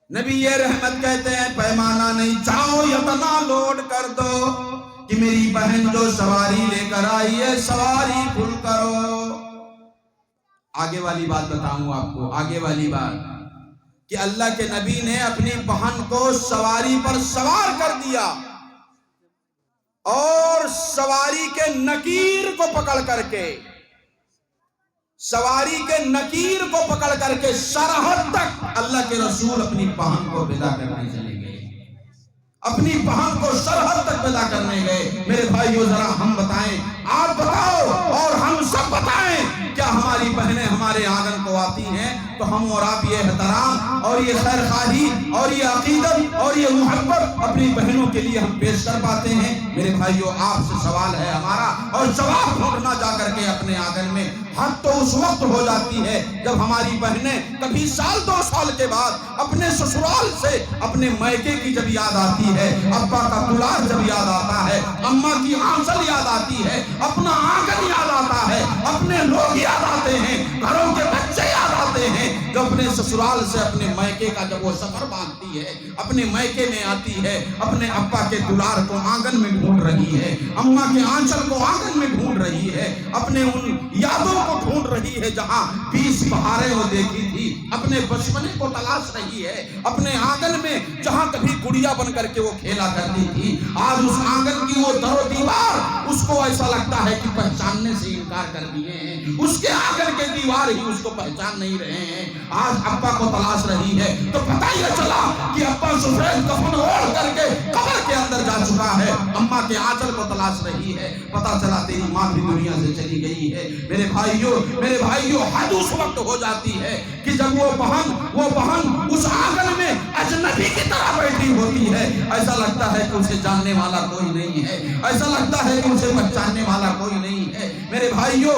نبی یہ رحمت کہتے ہیں پیمانہ نہیں، جاؤ اتنا لوڈ کر دو کہ میری بہن جو سواری لے کر آئی ہے سواری فل کرو۔ آگے والی بات بتاؤں آپ کو، آگے والی بات کہ اللہ کے نبی نے اپنی بہن کو سواری پر سوار کر دیا اور سواری کے نکیر کو پکڑ کر کے، سواری کے نکیر کو پکڑ کر کے سرحد تک اللہ کے رسول اپنی بہن کو ودا کرنے چلے گئے، اپنی بہن کو سرحد تک ودا کرنے گئے۔ میرے بھائیو ذرا ہم بتائیں، آپ بتاؤ اور ہم سب بتائیں، کیا ہماری بہنیں ہمارے آنگن کو آتی ہیں تو ہم اور آپ یہ احترام اور یہ خیر خواہی اور یہ عقیدت اور یہ محبت اپنی بہنوں کے لیے ہم پیش کر پاتے ہیں؟ میرے بھائیو آپ سے سوال ہے ہمارا، اور جواب ڈھونڈنا جا کر کے اپنے آنگن میں۔ حد تو اس وقت ہو جاتی ہے جب ہماری بہنیں کبھی سال 2 سال کے بعد اپنے سسرال سے اپنے میکے کی جب یاد آتی ہے، ابا کا دلار جب یاد آتا ہے، اماں کی آنچل یاد آتی ہے، اپنا آنگن یاد آتا ہے، اپنے لوگ یاد آتے ہیں، گھروں کے بچے یاد آتے ہیں، جب اپنے سسرال سے اپنے میکے کا جب وہ سفر باندھتی ہے، اپنے میکے میں آتی ہے، اپنے ابا کے دلار کو آنگن میں ڈھونڈ رہی ہے، اماں کے آنچل کو آنگن میں ڈھونڈ رہی ہے، اپنے ان یادوں کو ڈھونڈ رہی ہے جہاں 20 بہاریں وہ دیکھی تھی، اپنے بچپنے کو تلاش رہی ہے، اپنے آنگن میں جہاں کبھی گڑیا بن کر کے وہ کھیلا کرتی تھی، آج اس آنگن کی وہ در و دیوار اس کو ایسا لگتا ہے کہ پہچاننے سے انکار کر دیے ہیں، اس کے آنگن کے دیوار ہی اس کو پہچان نہیں رہے ہیں۔ آج ابا کو تلاش رہی ہے تو پتہ یہ چلا کہ ابا سفید کفن اوڑھ کر کے قبر کے اندر جا چکا ہے، اماں کے آنچل کو تلاش رہی ہے، پتہ چلا تیری ماں بھی دنیا سے چلی گئی ہے۔ میرے بھائیو حد اس وقت ہو جاتی ہے کہ جب وہ بہن اس آنگن میں اجنبی کی طرح بیٹھی ہوتی ہے، ایسا لگتا ہے کہ اسے جاننے والا کوئی نہیں ہے، ایسا لگتا ہے کہ اسے پہچاننے والا کوئی نہیں ہے۔ میرے بھائیو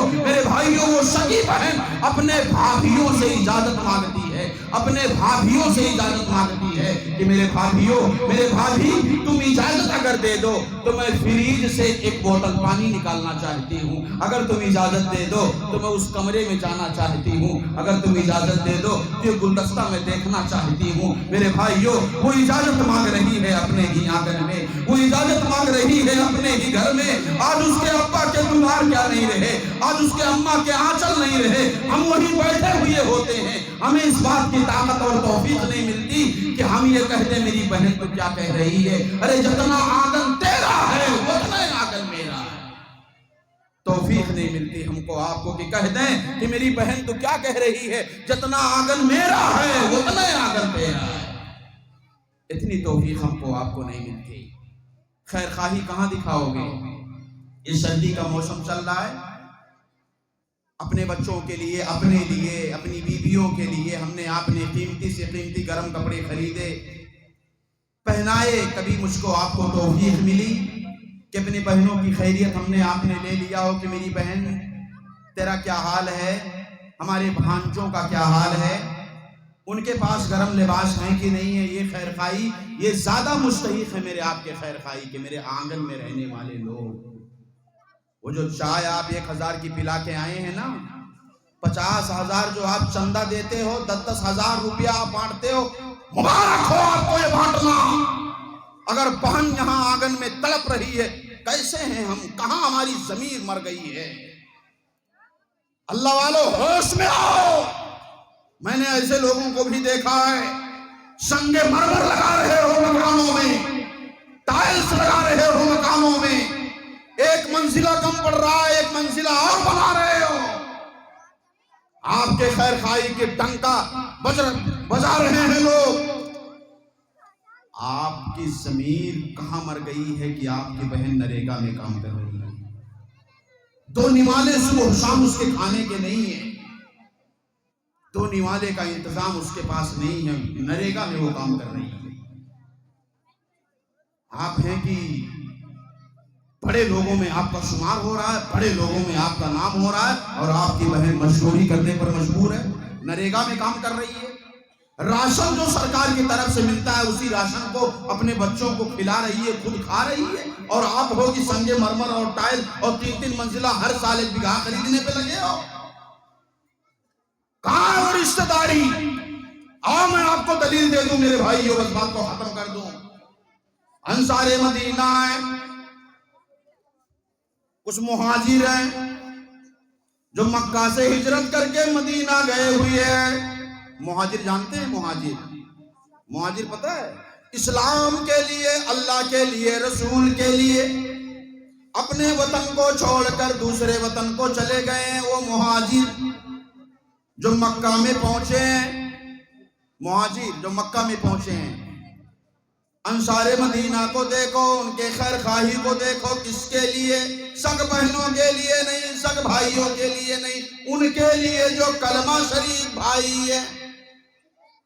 وہ سگی بہن اپنے بھابھیوں سے اجازت مانگتی ہے، اپنے بھابھیوں سے اجازت مانگتی ہے کہ میرے بھابھی تم اجازت اگر دے دو تو میں فریج سے ایک بوتل پانی نکالنا چاہتی ہوں، اگر تم اجازت دے دو تو میں اس کمرے میں جانا چاہتی ہوں، اگر تم اجازت دے دو تو یہ گلدستہ میں دیکھنا چاہتی ہوں۔ میرے بھائیو وہ اجازت مانگ رہی ہے اپنے ہی آنگن میں، وہ اجازت مانگ رہی ہے اپنے ہی گھر میں۔ آج اس کے ابا کے دلار کیا نہیں رہے، آج اس کے اماں کے آنچل نہیں رہے، ہم وہی بیٹھے ہوئے ہوتے ہیں، ہمیں اس بات کی طاقت اور توفیق نہیں ملتی کہ ہم یہ کہتے میری بہن تو کیا کہہ رہی ہے۔ ارے جتنا آنگن تیرا ہے اتنا آنگن میرا ہے۔ توفیق نہیں ملتی ہم کو آپ کو کہ کہہ دیں کہ میری بہن تو کیا کہہ رہی ہے، جتنا آنگن میرا ہے اتنا آنگن تیرا ہے۔ اتنی توفیق ہم کو آپ کو نہیں ملتی۔ خیر خواہی کہاں دکھاؤ گے؟ اس سردی کا موسم چل رہا ہے، اپنے بچوں کے لیے، اپنے لیے، اپنی بیویوں کے لیے ہم نے آپ نے قیمتی سے قیمتی گرم کپڑے خریدے، پہنائے۔ کبھی مجھ کو آپ کو توفیق ملی کہ اپنی بہنوں کی خیریت ہم نے آپ نے لے لیا ہو کہ میری بہن تیرا کیا حال ہے، ہمارے بھانجوں کا کیا حال ہے، ان کے پاس گرم لباس ہیں کہ نہیں ہے۔ یہ خیر خواہی یہ زیادہ مستحق ہے میرے آپ کے خیر خواہی کہ میرے آنگن میں رہنے والے لوگ، وہ جو چائے آپ 1000 کی پلا کے آئے ہیں نا، 50,000 جو آپ چندہ دیتے ہو، 10,000 روپیہ آپ بانٹتے ہو، مبارک ہو آپ کو یہ بانٹنا۔ اگر بہن یہاں آنگن میں تڑپ رہی ہے کیسے ہیں ہم، کہاں ہماری ضمیر مر گئی ہے؟ اللہ والو ہوش میں آؤ۔ میں نے ایسے لوگوں کو بھی دیکھا ہے، سنگ مرمر لگا رہے ہو مکانوں میں، ٹائلز لگا رہے ہو مکانوں میں، ایک منزلہ کم پڑ رہا ہے، ایک منزلہ اور بنا رہے ہو، آپ کے خیر خواہی کے ڈنکا بجا رہے ہیں لوگ۔ آپ کی ضمیر کہاں مر گئی ہے کہ آپ کی بہن نریگا میں کام کر رہی ہے؟ دو نوالے صبح شام اس کے کھانے کے نہیں ہیں، دو نوالے کا انتظام اس کے پاس نہیں ہے، نریگا میں وہ کام کر رہی ہے۔ آپ ہیں کہ بڑے لوگوں میں آپ کا شمار ہو رہا ہے، بڑے لوگوں میں آپ کا نام ہو رہا ہے، اور آپ کی بہن مشہوری کرنے پر مجبور ہے، نریگا میں کام کر رہی ہے۔ راشن جو سرکار کی طرف سے ملتا ہے اسی راشن کو اپنے بچوں کو کھلا رہی ہے، خود کھا رہی ہے، اور آپ ہو کہ سنگ مرمر اور ٹائل اور 3 منزلہ ہر سال ایک بگھا خریدنے پہ لگے ہو۔ کہاں ہے وہ رشتہ داری؟ آؤ میں آپ کو دلیل دے دوں میرے بھائیو، بس بات کو ختم کر دوں۔ انصار مدینہ ہیں، کچھ مہاجر ہیں جو مکہ سے ہجرت کر کے مدینہ گئے ہوئے ہیں۔ مہاجر جانتے ہیں؟ مہاجر پتہ ہے؟ اسلام کے لیے، اللہ کے لیے، رسول کے لیے اپنے وطن کو چھوڑ کر دوسرے وطن کو چلے گئے ہیں وہ مہاجر جو مکہ میں پہنچے ہیں، مہاجر جو مکہ میں پہنچے ہیں۔ انصار مدینہ کو دیکھو، ان کے خیر خواہی کو دیکھو، کس کے لیے؟ سگ بہنوں کے لیے نہیں، سگ بھائیوں کے لیے نہیں، ان کے لیے جو کلمہ شریک بھائی ہے،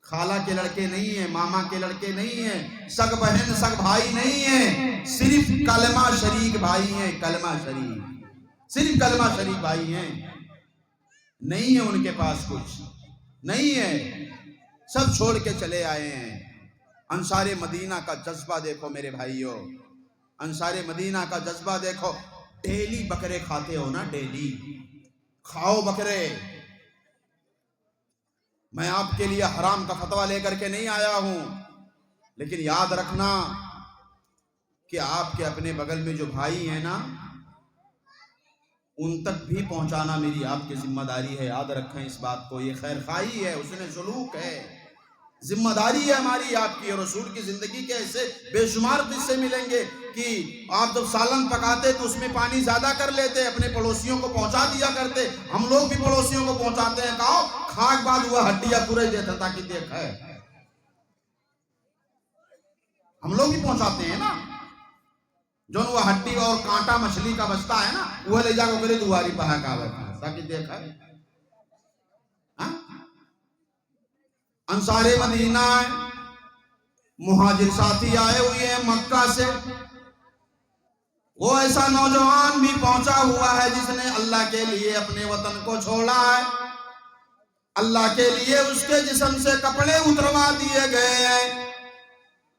خالہ کے لڑکے نہیں ہیں، ماما کے لڑکے نہیں ہیں، سگ بہن سگ بھائی نہیں ہیں، صرف کلمہ شریک بھائی ہیں، کلمہ شریک، صرف کلمہ شریک بھائی ہیں۔ نہیں ہے ان کے پاس کچھ، نہیں ہے، سب چھوڑ کے چلے آئے ہیں۔ انصار مدینہ کا جذبہ دیکھو میرے بھائیو، انصار مدینہ کا جذبہ دیکھو۔ ڈیلی بکرے کھاتے ہو نا، ڈیلی کھاؤ بکرے۔ میں آپ کے لیے حرام کا فتویٰ لے کر کے نہیں آیا ہوں، لیکن یاد رکھنا کہ آپ کے اپنے بغل میں جو بھائی ہیں نا، ان تک بھی پہنچانا میری آپ کی ذمہ داری ہے۔ یاد رکھیں اس بات کو، یہ خیر خواہی ہے، اس نے سلوک ہے، ذمہ داری ہے ہماری آپ کی۔ اور رسول کی زندگی کے ایسے بے شمار قصے ملیں گے کہ آپ جب سالن پکاتے تو اس میں پانی زیادہ کر لیتے، اپنے پڑوسیوں کو پہنچا دیا کرتے۔ ہم لوگ بھی پڑوسیوں کو پہنچاتے ہیں، کہو کھاک بعد ہوا ہڈیاں پورے دیتا تاکہ دیکھ ہے، ہم لوگ بھی پہنچاتے ہیں نا۔ جو وہ ہڈی اور کانٹا مچھلی کا بچتا ہے نا، وہ لے جا کو کرے دواری پہا کاوت تاکہ دیکھ ہے۔ انصار مدینہ مہاجر ساتھی آئے ہوئے ہیں مکہ سے، وہ ایسا نوجوان بھی پہنچا ہوا ہے جس نے اللہ کے لیے اپنے وطن کو چھوڑا ہے، اللہ کے لیے اس کے جسم سے کپڑے اتروا دیے گئے ہیں،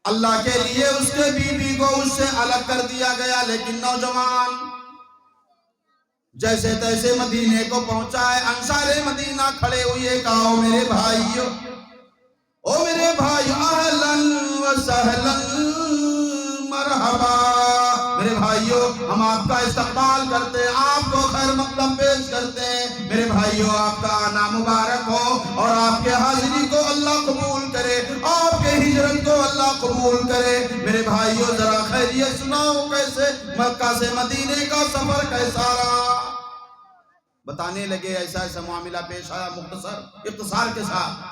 اللہ کے لیے اس کے بیوی کو اس سے الگ کر دیا گیا، لیکن نوجوان جیسے تیسے مدینے کو پہنچا ہے۔ انصار مدینہ کھڑے ہوئے کہا، میرے بھائیو، او میرے بھائی، اہلاً و سہلاً مرحبا، میرے بھائیو ہم آپ کا استقبال کرتے ہیں، آپ کو خیر مقدم پیش کرتے ہیں۔ میرے بھائیو آپ کا آنا مبارک ہو، اور آپ کے حاضری کو اللہ قبول کرے، آپ کے ہجرت کو اللہ قبول کرے۔ میرے بھائیو ذرا خیریت سناؤ، کیسے مکہ سے مدینے کا سفر کیسا رہا؟ بتانے لگے ایسا ایسا معاملہ پیش آیا، اختصار کے ساتھ۔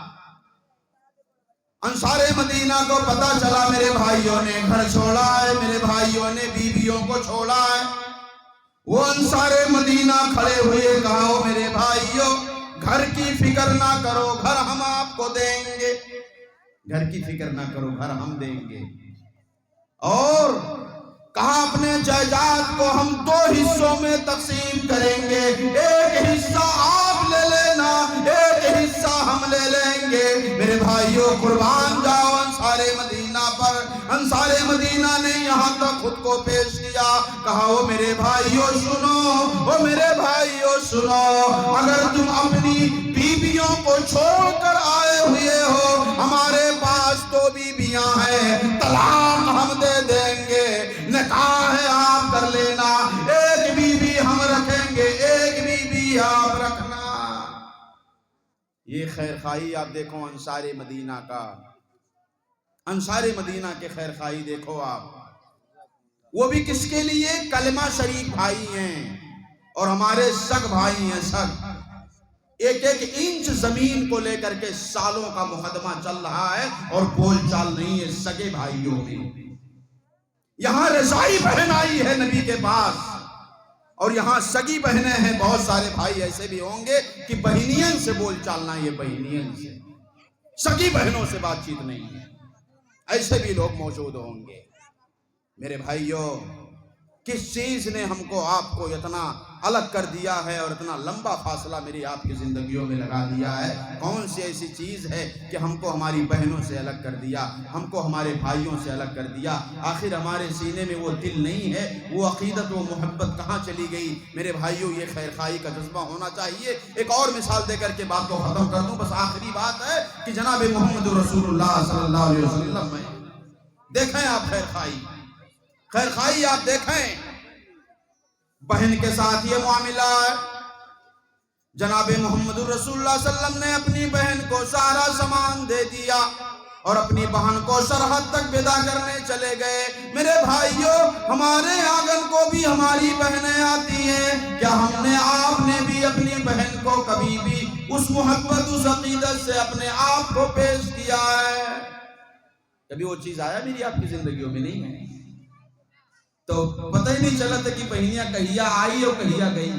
انصار مدینہ کو پتا چلا میرے بھائیوں نے گھر چھوڑا ہے، میرے بھائیوں نے بیویوں کو چھوڑا ہے۔ وہ انصار مدینہ کھڑے ہوئے کہا، میرے بھائیوں گھر کی فکر نہ کرو، گھر ہم آپ کو دیں گے، گھر کی فکر نہ کرو، گھر ہم دیں گے۔ اور کہا اپنے جائیداد کو ہم 2 حصوں میں تقسیم کریں گے، ایک حصہ آپ لے لینا، ایک حصہ ہم لے لیں گے۔ میرے بھائیوں قربان جاؤ انصار مدینہ پر۔ انصار مدینہ نے یہاں تک خود کو پیش کیا، کہا او میرے بھائیوں سنو، او میرے بھائیوں سنو، اگر تم اپنی بیویوں کو چھوڑ کر آئے ہوئے ہو، ہمارے پاس 2 بیویاں ہیں، طلاق ہم دے دیں گے، نکاح آپ کر لینا، ایک بیوی ہم رکھیں گے، ایک بیوی آپ رکھنا۔ یہ خیر خواہی آپ دیکھو انصار مدینہ کا، انصار مدینہ کے خیر خواہی دیکھو آپ، وہ بھی کس کے لیے؟ کلمہ شریک بھائی ہیں اور ہمارے سگ بھائی ہیں، سگ۔ ایک ایک انچ زمین کو لے کر کے سالوں کا مقدمہ چل رہا ہے اور بول چال نہیں ہے سگے بھائیوں میں۔ یہاں رضائی بہن آئی ہے نبی کے پاس، اور یہاں سگی بہنیں ہیں، بہت سارے بھائی ایسے بھی ہوں گے کہ بہنین سے بول چالنا، یہ بہنین سے، سگی بہنوں سے بات چیت نہیں ہے، ایسے بھی لوگ موجود ہوں گے۔ میرے بھائیوں، کس چیز نے ہم کو آپ کو اتنا الگ کر دیا ہے اور اتنا لمبا فاصلہ میری آپ کی زندگیوں میں لگا دیا ہے؟ کون سی ایسی چیز ہے کہ ہم کو ہماری بہنوں سے الگ کر دیا، ہم کو ہمارے بھائیوں سے الگ کر دیا؟ آخر ہمارے سینے میں وہ دل نہیں ہے، وہ عقیدت و محبت کہاں چلی گئی؟ میرے بھائیوں، یہ خیر خواہی کا جذبہ ہونا چاہیے۔ ایک اور مثال دے کر کے بات کو ختم کر دوں، بس آخری بات ہے کہ جناب محمد رسول اللہ صلی اللہ علیہ وسلم میں دیکھیں آپ خیر خواہی، خیر خواہی آپ دیکھیں، بہن کے ساتھ یہ معاملہ ہے۔ جناب محمد رسول اللہ صلی اللہ علیہ وسلم نے اپنی بہن کو سارا سامان دے دیا اور اپنی بہن کو سرحد تک ودا کرنے چلے گئے۔ میرے بھائیوں، ہمارے آنگن کو بھی ہماری بہنیں آتی ہیں، کیا ہم نے آپ نے بھی اپنی بہن کو کبھی بھی اس محبت اس عقیدت سے اپنے آپ کو پیش کیا ہے؟ کبھی وہ چیز آیا میری آپ کی زندگیوں میں؟ نہیں ہے، تو پتہ ہی نہیں چلا تھا کہ بہنیاں کہیا آئی اور کہیا گئی،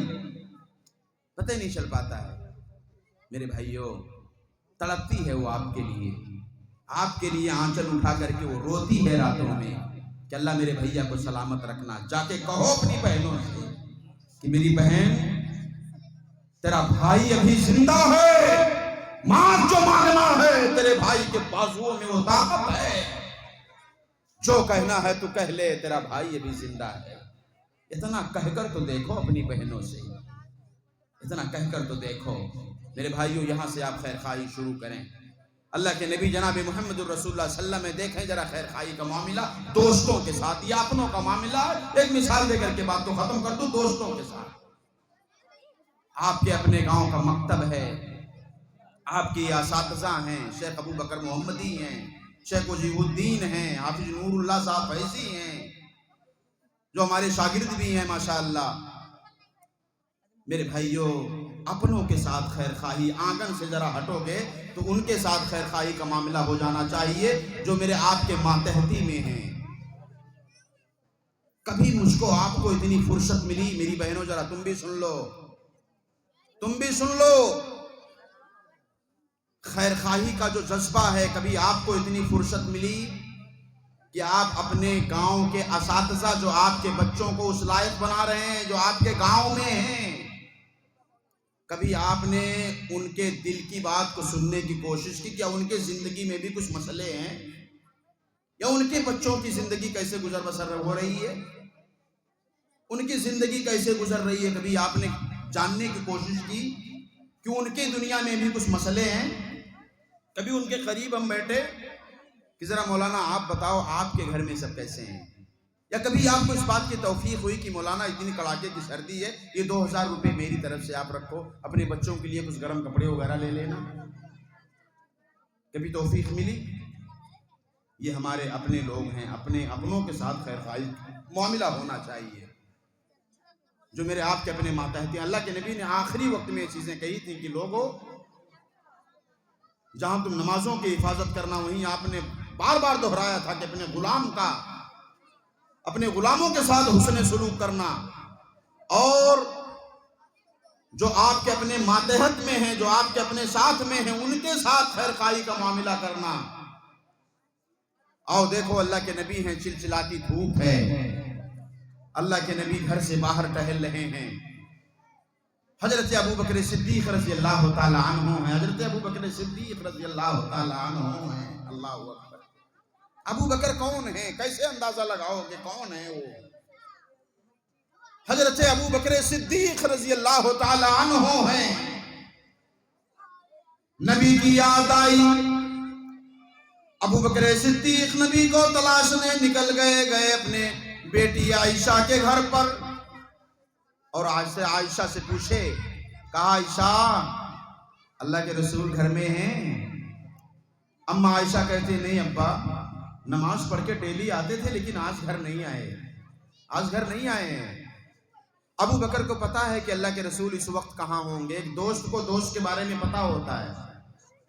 پتہ ہی نہیں چل پاتا ہے۔ میرے بھائیوں، تڑپتی ہے وہ آپ کے لیے، آپ کے لیے آنچل اٹھا کر کے وہ روتی ہے راتوں میں کہ اللہ میرے بھیا کو سلامت رکھنا۔ جا کے کہو اپنی بہنوں سے کہ میری بہن، تیرا بھائی ابھی زندہ ہے، مانگ جو مانگنا ہے، تیرے بھائی کے بازوؤں میں وہ طاقت ہے، جو کہنا ہے تو کہہ لے، تیرا بھائی ابھی زندہ ہے۔ اتنا کہہ کر تو دیکھو اپنی بہنوں سے، اتنا کہہ کر تو دیکھو۔ میرے بھائیوں، یہاں سے آپ خیر خواہی شروع کریں۔ اللہ کے نبی جناب محمد الرسول اللہ صلی اللہ علیہ وسلم میں دیکھیں ذرا خیر خواہی کا معاملہ دوستوں کے ساتھ یا اپنوں کا معاملہ۔ ایک مثال دے کر کے بات کو ختم کر دوں، دوستوں کے ساتھ۔ آپ کے اپنے گاؤں کا مکتب ہے، آپ کی اساتذہ ہیں، شیخ ابو بکر محمدی ہیں، شیخ وجیب الدین ہیں، حافظ نور اللہ صاحب فیضی ہیں، جو ہمارے شاگرد بھی ہیں ماشاءاللہ۔ میرے بھائیوں، اپنوں کے ساتھ خیر خواہی، آنگن سے ذرا ہٹو گے تو ان کے ساتھ خیر خواہی کا معاملہ ہو جانا چاہیے جو میرے آپ کے ماتحتی میں ہیں۔ کبھی مجھ کو آپ کو اتنی فرصت ملی، میری بہنوں ذرا تم بھی سن لو، تم بھی سن لو، خیر خواہی کا جو جذبہ ہے، کبھی آپ کو اتنی فرصت ملی کہ آپ اپنے گاؤں کے اساتذہ جو آپ کے بچوں کو اس لائق بنا رہے ہیں، جو آپ کے گاؤں میں ہیں، کبھی آپ نے ان کے دل کی بات کو سننے کی کوشش کی؟ کیا ان کے زندگی میں بھی کچھ مسئلے ہیں، یا ان کے بچوں کی زندگی کیسے گزر بسر ہو رہی ہے، ان کی زندگی کیسے گزر رہی ہے؟ کبھی آپ نے جاننے کی کوشش کی کہ ان کی دنیا میں بھی کچھ مسئلے ہیں؟ کبھی ان کے قریب ہم بیٹھے کہ ذرا مولانا آپ بتاؤ آپ کے گھر میں سب کیسے ہیں؟ یا کبھی آپ کو اس بات کی توفیق ہوئی کہ مولانا اتنی کڑاکے کی سردی ہے، یہ 2000 روپے میری طرف سے آپ رکھو، اپنے بچوں کے لیے کچھ گرم کپڑے وغیرہ لے لینا؟ کبھی توفیق ملی؟ یہ ہمارے اپنے لوگ ہیں، اپنے اپنوں کے ساتھ خیر خواہی معاملہ ہونا چاہیے، جو میرے آپ کے اپنے ماتحتی ہیں۔ اللہ کے نبی نے آخری وقت میں یہ چیزیں کہی تھی کہ لوگوں، جہاں تم نمازوں کی حفاظت کرنا، وہیں آپ نے بار بار دہرایا تھا کہ اپنے غلام کا، اپنے غلاموں کے ساتھ حسن سلوک کرنا، اور جو آپ کے اپنے ماتحت میں ہیں، جو آپ کے اپنے ساتھ میں ہیں، ان کے ساتھ خیر خواہی کا معاملہ کرنا۔ آؤ دیکھو، اللہ کے نبی ہیں، چلچلاتی دھوپ ہے، اللہ کے نبی گھر سے باہر ٹہل رہے ہیں، حضرت ابو بکر صدیق رضی اللہ تعالی عنہ ہیں، حضرت ابو بکر صدیق رضی اللہ تعالی عنہ ہیں۔ اللہ اکبر! ابو بکر کون ہیں؟ کیسے اندازہ لگاؤ کہ کون ہے وہ؟ حضرت ابو بکر صدیق رضی اللہ تعالی عنہ ہیں۔ نبی کی یاد آئی، ابو بکر صدیق نبی کو تلاشنے نکل گئے اپنے بیٹی عائشہ کے گھر پر اور آج سے عائشہ سے پوچھے، کہا عائشہ اللہ کے رسول گھر میں ہیں؟ اما عائشہ کہتی نہیں ابا، نماز پڑھ کے ڈیلی آتے تھے لیکن آج گھر نہیں آئے، آج گھر نہیں آئے ہیں۔ ابو بکر کو پتا ہے کہ اللہ کے رسول اس وقت کہاں ہوں گے۔ ایک دوست کو دوست کے بارے میں پتا ہوتا ہے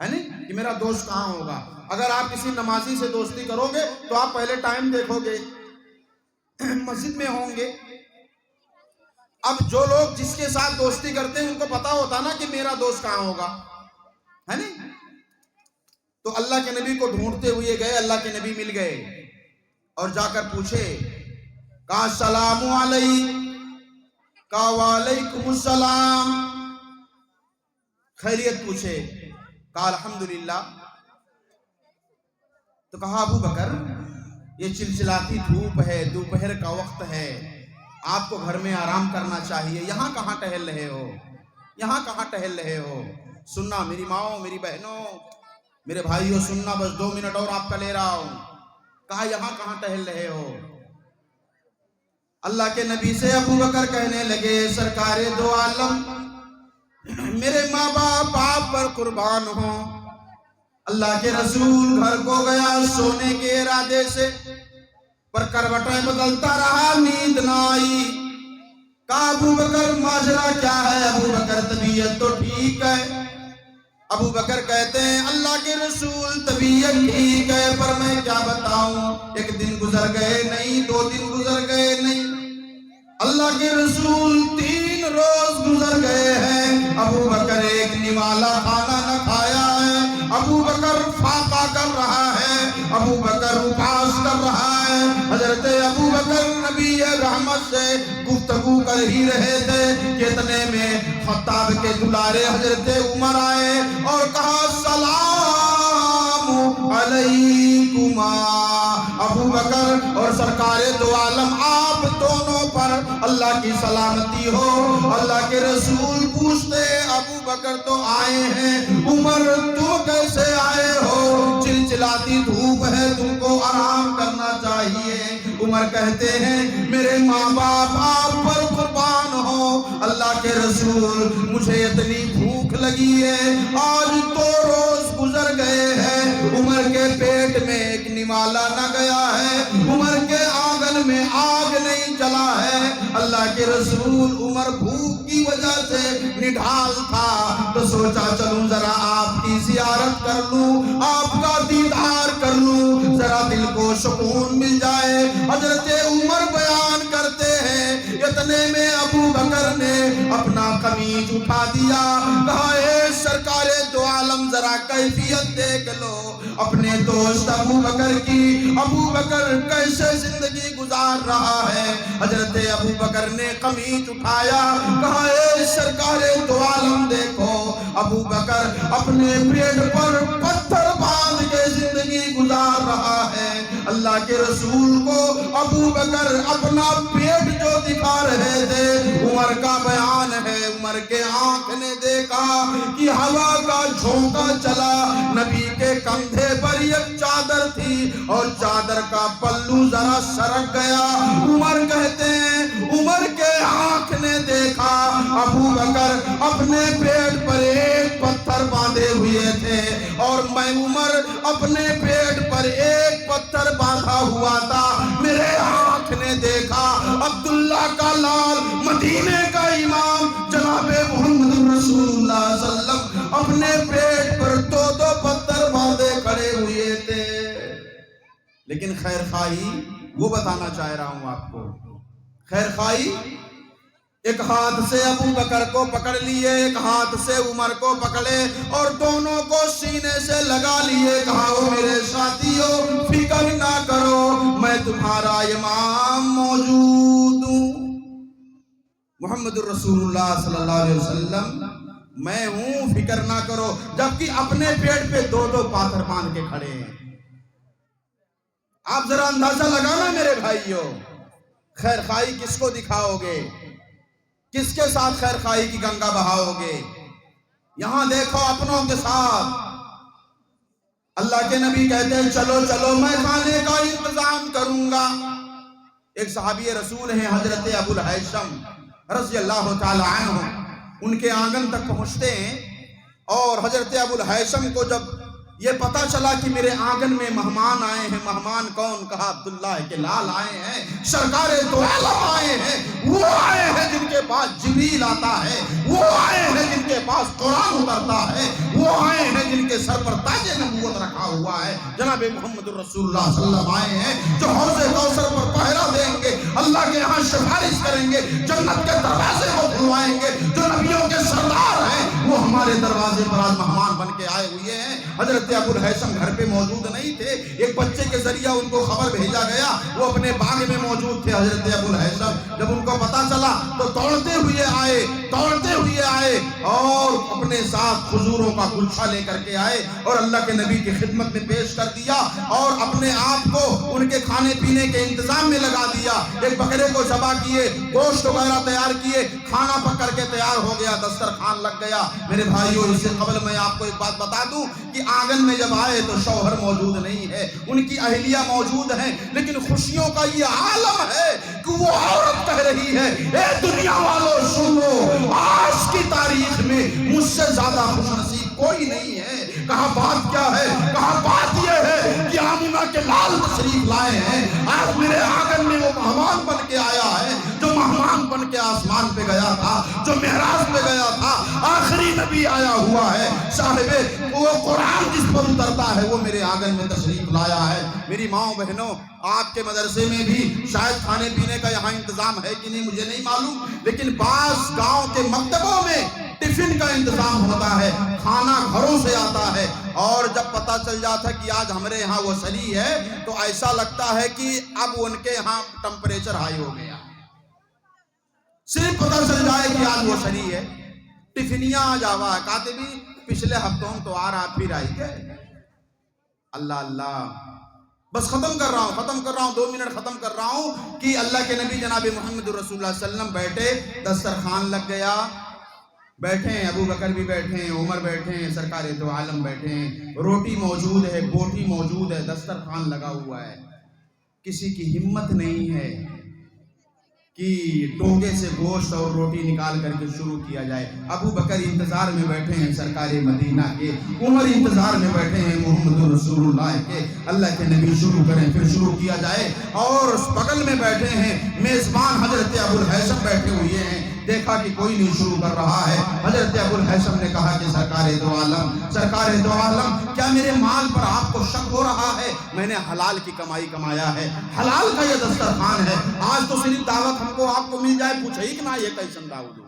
نہیں کہ میرا دوست کہاں ہوگا۔ اگر آپ کسی نمازی سے دوستی کرو گے تو آپ پہلے ٹائم دیکھو گے، مسجد میں ہوں گے۔ اب جو لوگ جس کے ساتھ دوستی کرتے ہیں ان کو پتا ہوتا نا کہ میرا دوست کہاں ہوگا، ہے نہیں؟ تو اللہ کے نبی کو ڈھونڈتے ہوئے گئے، اللہ کے نبی مل گئے اور جا کر پوچھے، کہا السلام علیکم، کہا وعلیکم السلام، خیریت پوچھے، کہا الحمدللہ۔ تو کہا ابو بکر یہ چلچلاتی دھوپ ہے، دوپہر کا وقت ہے، آپ کو گھر میں آرام کرنا چاہیے، یہاں کہاں ٹہل رہے ہو، یہاں کہاں ٹہل رہے ہو؟ سننا میری ماؤں، میری بہنوں، میرے بھائیوں، سننا، بس 2 منٹ اور آپ کا لے رہا ہوں۔ کہا یہاں کہاں ٹہل رہے ہو؟ اللہ کے نبی سے ابو بکر کہنے لگے، سرکار دو عالم میرے ماں باپ آپ پر قربان ہوں، اللہ کے رسول گھر کو گیا سونے کے ارادے سے، پر کروٹیں بدلتا رہا، نیند نہ آئی۔ کہا ابو بکر ماجرا کیا ہے؟ ابو بکر طبیعت تو ٹھیک ہے۔ ابو بکر کہتے ہیں اللہ کے رسول طبیعت ٹھیک ہے پر میں کیا بتاؤں، ایک دن گزر گئے نہیں، 2 دن گزر گئے نہیں، اللہ کے رسول 3 روز گزر گئے ہیں، ابو بکر ایک نوالا کھانا نہ کھایا ہے، ابو بکر فاقہ کر رہا ہے، ابو بکر اپاس کر رہا ہے۔ حضرت ابو بکر نبی رحمت سے گفتگو کر ہی رہے تھے کہ اتنے میں خطاب کے دلارے حضرت عمر آئے اور کہا السلام علیکما، ابو بکر اور سرکار دو عالم آپ دونوں پر اللہ کی سلامتی ہو۔ اللہ کے رسول پوچھتے ابو بکر تو آئے ہیں، عمر تم کیسے آئے ہو؟ چلچلاتی دھوپ ہے، تم کو آرام کرنا چاہیے۔ عمر کہتے ہیں میرے ماں باپ آپ پر قربان ہو، اللہ کے رسول مجھے اتنی بھوک لگی ہے، آج 2 روز گزر گئے ہیں، عمر کے پیٹ میں ایک نوالا نہ گیا ہے، عمر کے آنگن میں آگ نہیں جلا ہے۔ اللہ کے رسول عمر بھوک کی وجہ سے نڈھال تھا تو سوچا چلوں ذرا آپ کی زیارت کر لوں، آپ کا دیدار کر لوں، ذرا دل کو سکون مل جائے۔ حضرت عمر بیان کرتے ہیں اتنے میں ابو بکر نے اپنا قمیض اٹھا دیا، کہا اے سرکار دو عالم ذرا کیفیت دیکھ لو اپنے دوست ابو بکر کی، ابو بکر کیسے زندگی گزار رہا ہے۔ حضرت ابو بکر نے قمیض اٹھایا، کہا اے سرکار دو عالم دیکھو ابو بکر اپنے پیٹ پر پتھر باندھ کے زندگی گزار رہا ہے۔ اللہ کے رسول کو ابو بکر اپنا پیٹ جو دکھا رہے تھے، عمر کا بیان ہے عمر کے آنکھ نے دیکھا کہ ہوا کا جھونکا چلا، نبی کے کندھے پر ایک چادر تھی اور چادر کا پلو ذرا سرک گیا۔ عمر کہتے ہیں عمر کے آنکھ نے دیکھا ابو بکر اپنے پیٹ پر ایک پتھر باندھے ہوئے تھے اور میں عمر اپنے پیٹ پر ایک پتھر باندھا ہوا تھا۔ میرے آنکھ نے دیکھا عبداللہ کا لال، مدینے کا امام جناب محمد رسول اللہ صلی اللہ علیہ وسلم اپنے پیٹ پر 2 پتھر باندھے کھڑے ہوئے تھے۔ لیکن خیر خواہی وہ بتانا چاہ رہا ہوں آپ کو، خیر خواہی ایک ہاتھ سے ابو بکر کو پکڑ لیے، ایک ہاتھ سے عمر کو پکڑے اور دونوں کو سینے سے لگا لیے، کہا او میرے ساتھیوں فکر نہ کرو، میں تمہارا امام موجود ہوں، محمد رسول اللہ صلی اللہ علیہ وسلم میں ہوں، فکر نہ کرو، جبکہ اپنے پیٹ پہ 2 پاتھر باندھ کے کھڑے ہیں۔ آپ ذرا اندازہ لگانا میرے بھائیوں، خیر خواہی کس کو دکھاؤ گے، کس کے ساتھ خیر خواہی کی گنگا بہاؤ گے؟ یہاں دیکھو اپنوں کے ساتھ اللہ کے نبی کہتے ہیں چلو چلو میں کھانے کا انتظام کروں گا۔ ایک صحابی رسول ہیں حضرت ابو الہیثم رضی اللہ تعالی عنہ، ان کے آنگن تک پہنچتے ہیں، اور حضرت ابو الہیثم کو جب یہ پتا چلا کہ میرے آنگن میں مہمان آئے ہیں، مہمان کون؟ کہا عبداللہ کے لال آئے ہیں، سرکار دو عالم آئے ہیں، وہ آئے ہیں جن کے پاس جبریل آتا ہے، وہ آئے ہیں جن کے پاس قرآن اترتا ہے، وہ آئے ہیں جن کے سر پر تاج نبوت رکھا ہوا ہے، جناب محمد الرسول اللہ صلی اللہ علیہ وسلم آئے ہیں جو حوض کوثر پر پہرا دیں گے، اللہ کے یہاں سفارش کریں گے، جنت کے دروازے کو کھلوائیں گے، جو نبیوں کے سردار ہیں وہ ہمارے دروازے پر آج مہمان بن کے آئے ہوئے ہیں۔ حضرت ابو الہیثم گھر پہ موجود نہیں تھے، ایک بچے کے ذریعہ ان کو خبر بھیجا گیا، وہ اپنے باغ میں موجود تھے۔ حضرت ابو الہیثم جب ان کو پتا چلا تو دوڑتے ہوئے آئے اور اپنے ساتھ کھجوروں کا گلچھا لے کر کے آئے اور اللہ کے نبی کی خدمت میں پیش کر دیا، اور اپنے آپ کو ان کے کھانے پینے کے انتظام میں لگا دیا۔ ایک بکرے کو ذبح کیے، گوشت وغیرہ تیار کیے، کھانا پک کر کے تیار ہو گیا، دسترخوان لگ گیا۔ میرے بھائیو، اس سے قبل میں آپ کو ایک بات بتا دوں کہ آنگن میں جب آئے تو شوہر موجود نہیں ہے، ان کی اہلیہ موجود ہیں، لیکن خوشیوں کا یہ عالم ہے کہ وہ عورت کہہ رہی ہے، اے دنیا والوں سنو، آج کی تاریخ میں مجھ سے زیادہ خوش نصیب کوئی نہیں ہے۔ کہا بات کیا ہے؟ کہا بات یہ ہے کہ آمنہ کے لال تشریف لائے ہیں، آج میرے آنگن میں وہ مہمان بن کے آیا ہے جو مہمان بن کے آسمان پہ گیا تھا، جو معراج پہ گیا تھا، آخری نبی آیا ہوا ہے، صاحب وہ قرآن جس پر اترتا ہے وہ میرے آنگن میں تشریف لایا ہے۔ میری ماں بہنوں، آپ کے مدرسے میں بھی شاید کھانے پینے کا یہاں انتظام ہے کہ نہیں مجھے نہیں معلوم، لیکن بعض گاؤں کے مکتبوں میں ٹفن کا انتظام ہوتا ہے، کھانا گھروں سے آتا ہے، اور جب پتہ چل جاتا ہے کہ آج ہمارے یہاں وہ سری ہے تو ایسا لگتا ہے کہ اب ان کے یہاں ٹمپریچر ہائی ہو گیا۔ صرف پتہ چل جائے کہ آج وہ سری ہے، ٹفنیاں آ جاوا ہے، کاتبی پچھلے ہفتوں تو آ رہا پھر آئی گئے۔ اللہ اللہ، بس ختم کر رہا ہوں 2 منٹ ختم کر رہا ہوں کہ اللہ کے نبی جناب محمد رسول اللہ صلی اللہ علیہ وسلم بیٹھے، دسترخوان لگ گیا، بیٹھے ہیں، ابو بکر بھی بیٹھے ہیں، عمر بیٹھے ہیں، سرکار دو عالم بیٹھے ہیں، روٹی موجود ہے، بوٹی موجود ہے، دسترخوان لگا ہوا ہے۔ کسی کی ہمت نہیں ہے کہ ٹوکے سے گوشت اور روٹی نکال کر کے شروع کیا جائے۔ ابو بکر انتظار میں بیٹھے ہیں سرکار مدینہ کے، عمر انتظار میں بیٹھے ہیں محمد رسول اللہ کے، اللہ کے نبی شروع کریں پھر شروع کیا جائے، اور اس بغل میں بیٹھے ہیں میزبان حضرت ابو الہیثم بیٹھے ہوئے ہیں۔ دیکھا کہ کوئی نہیں شروع کر رہا ہے، حضرت ابو الہیثم نے کہا کہ سرکار دو عالم کیا میرے مال پر آپ کو شک ہو رہا ہے؟ میں نے حلال کی کمائی کمایا ہے، حلال کا یہ دسترخوان ہے، آج تو صرف دعوت ہم کو آپ کو مل جائے، پوچھے ہی کہ نہ یہ کیسن دعوت ہو،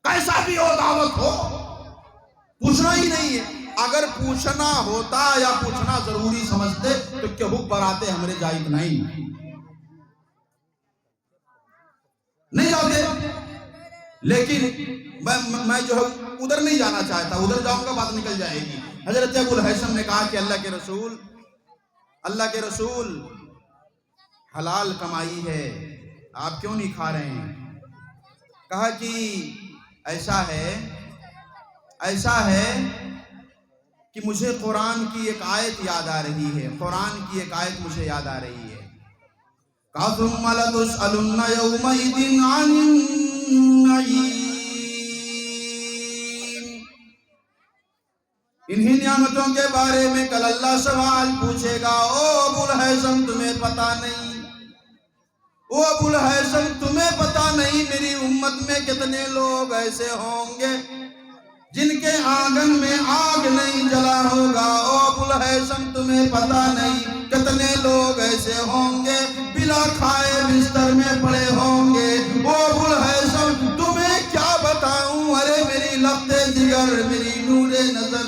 کیسا بھی ہو دعوت ہو، پوچھنا ہی نہیں ہے۔ اگر پوچھنا ہوتا یا پوچھنا ضروری سمجھتے تو کیا حق براتے ہمارے جائز نہیں جاتے، لیکن میں جو ہے ادھر نہیں جانا چاہتا، ادھر جاؤں گا بات نکل جائے گی۔ حضرت ابو الہیثم نے کہا کہ اللہ کے رسول حلال کمائی ہے، آپ کیوں نہیں کھا رہے ہیں؟ کہا کہ ایسا ہے کہ مجھے قرآن کی ایک آیت یاد آ رہی ہے، قرآن کی ایک آیت مجھے یاد آ رہی ہے، ثُمَّ لَتُسْأَلُنَّ يَوْمَئِذٍ عَنِ النَّعِيمِ، انہی نعمتوں کے بارے میں کل اللہ سوال پوچھے گا۔ او ابو الہیثم تمہیں پتا نہیں، او ابو الہیثم تمہیں پتا نہیں میری امت میں کتنے لوگ ایسے ہوں گے جن کے آنگن میں آگ نہیں جلا ہوگا۔ او ابو الہیثم تمہیں پتا نہیں کتنے لوگ ایسے ہوں گے بلا کھائے بستر میں پڑے ہوں گے۔ او ابو الہیثم تمہیں کیا بتاؤں، ارے میری لفظ جگر، میری نور نظر،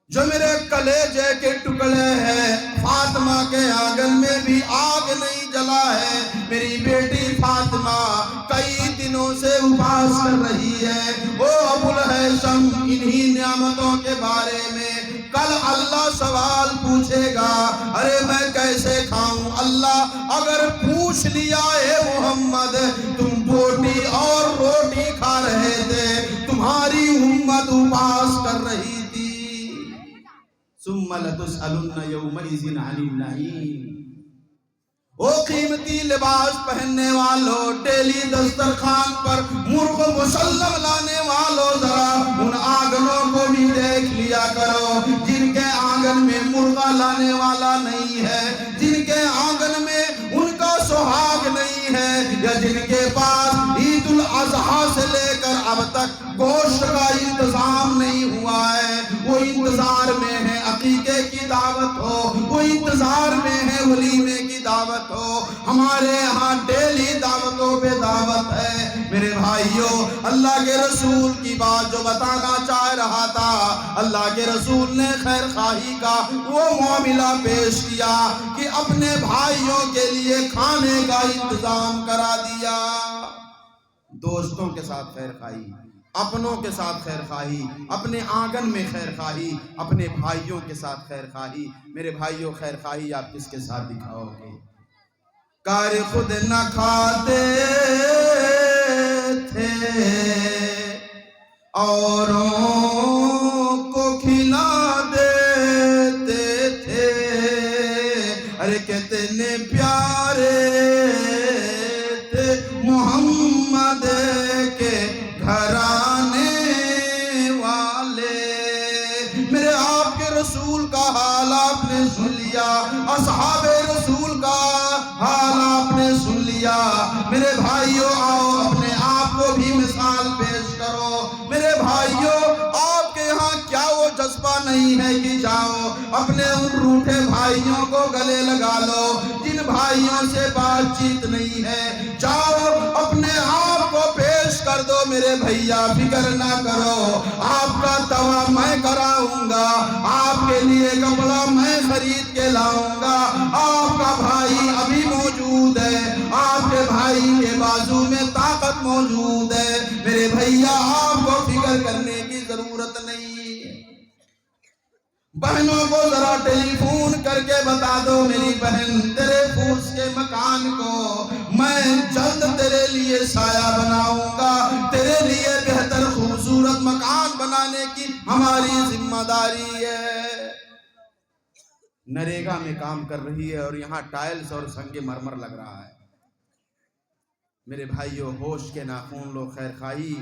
جو میرے کلیجے کے ٹکڑے ہیں، فاطمہ کے آنگن میں بھی آگ نہیں جلا ہے، میری بیٹی فاطمہ کئی دنوں سے اپاس کر رہی ہے۔ او ابو الہیثم انہی نعمتوں کے بارے میں کل اللہ سوال پوچھے گا، ارے میں کیسے کھاؤں؟ اللہ اگر پوچھ لیا اے محمد تم بوٹی اور روٹی کھا رہے تھے، تمہاری امت اپاس کر رہی تھی، ثُمَّ لَتُسْأَلُنَّ يَوْمَئِذٍ عَنِ النَّعِيمِ، او قیمتی لباس پہننے والوں، ڈیلی دسترخوان پر مرغ مسلم لانے والوں، ذرا ان آنگنوں کو بھی دیکھ لیا کرو جن کے آنگن میں مرغا لانے والا نہیں ہے، جن کے آنگن میں ان کا سہاگ نہیں ہے، یا جن کے پاس عید الاضحیٰ سے لے کر اب تک گوشت کا انتظام نہیں ہوا ہے، وہ انتظار میں ہے عقیقے کی دعوت ہو، وہ انتظار میں ہے ولیمے کی دعوت ہو۔ ہمارے ہاں ڈیلی دعوتوں پہ دعوت ہے۔ میرے بھائیوں، اللہ کے رسول کی بات جو بتانا چاہ رہا تھا، اللہ کے رسول نے خیر خواہی کا وہ معاملہ پیش کیا کہ اپنے بھائیوں کے لیے کھانے کا انتظام کرا دیا۔ دوستوں کے ساتھ خیر خواہی، اپنوں کے ساتھ خیر خواہی، اپنے آنگن میں خیر خواہی، اپنے بھائیوں کے ساتھ خیر خواہی۔ میرے بھائیوں، خیر خواہی آپ کس کے ساتھ دکھاؤ گے؟ کار خود نہ کھاتے تھے، اوروں کو کھلا دیتے تھے، ارے کتنے پیارے تھے محمد کے گھرانے والے۔ میرے آپ کے رسول کا حال آپ نے سن لیا، اصحاب رسول کا حال آپ نے سن لیا۔ میرے بھائیوں، آؤ اپنے آپ کو بھی مثال پیش کرو۔ میرے بھائیوں، آپ کے یہاں کیا وہ جذبہ نہیں ہے کہ جاؤ اپنے ان روٹھے بھائیوں کو گلے لگا لو، جن بھائیوں سے بات چیت نہیں ہے، جاؤ اپنے آپ کو پیش کر دو۔ میرے بھیا، فکر نہ کرو، آپ کا توا میں کراؤں گا، آپ کے لیے کپڑا میں خرید کے لاؤں گا۔ آپ کا بھائی ابھی موجود ہے، آپ کے بھائی کے بازو میں طاقت موجود ہے۔ میرے بھیا، آپ کو فکر کرنے کی ضرورت نہیں۔ بہنوں کو ذرا ٹیلی فون کر کے بتا دو، میری بہن تیرے پھوس کے مکان کو میں جلد تیرے لیے سایہ بناؤں گا، تیرے لیے بہتر خوبصورت مکان بنانے کی ہماری ذمہ داری ہے۔ نریگا میں کام کر رہی ہے اور یہاں ٹائلز اور سنگ مرمر لگ رہا ہے۔ میرے بھائیوں، ہوش کے ناخن لو، خیر خواہی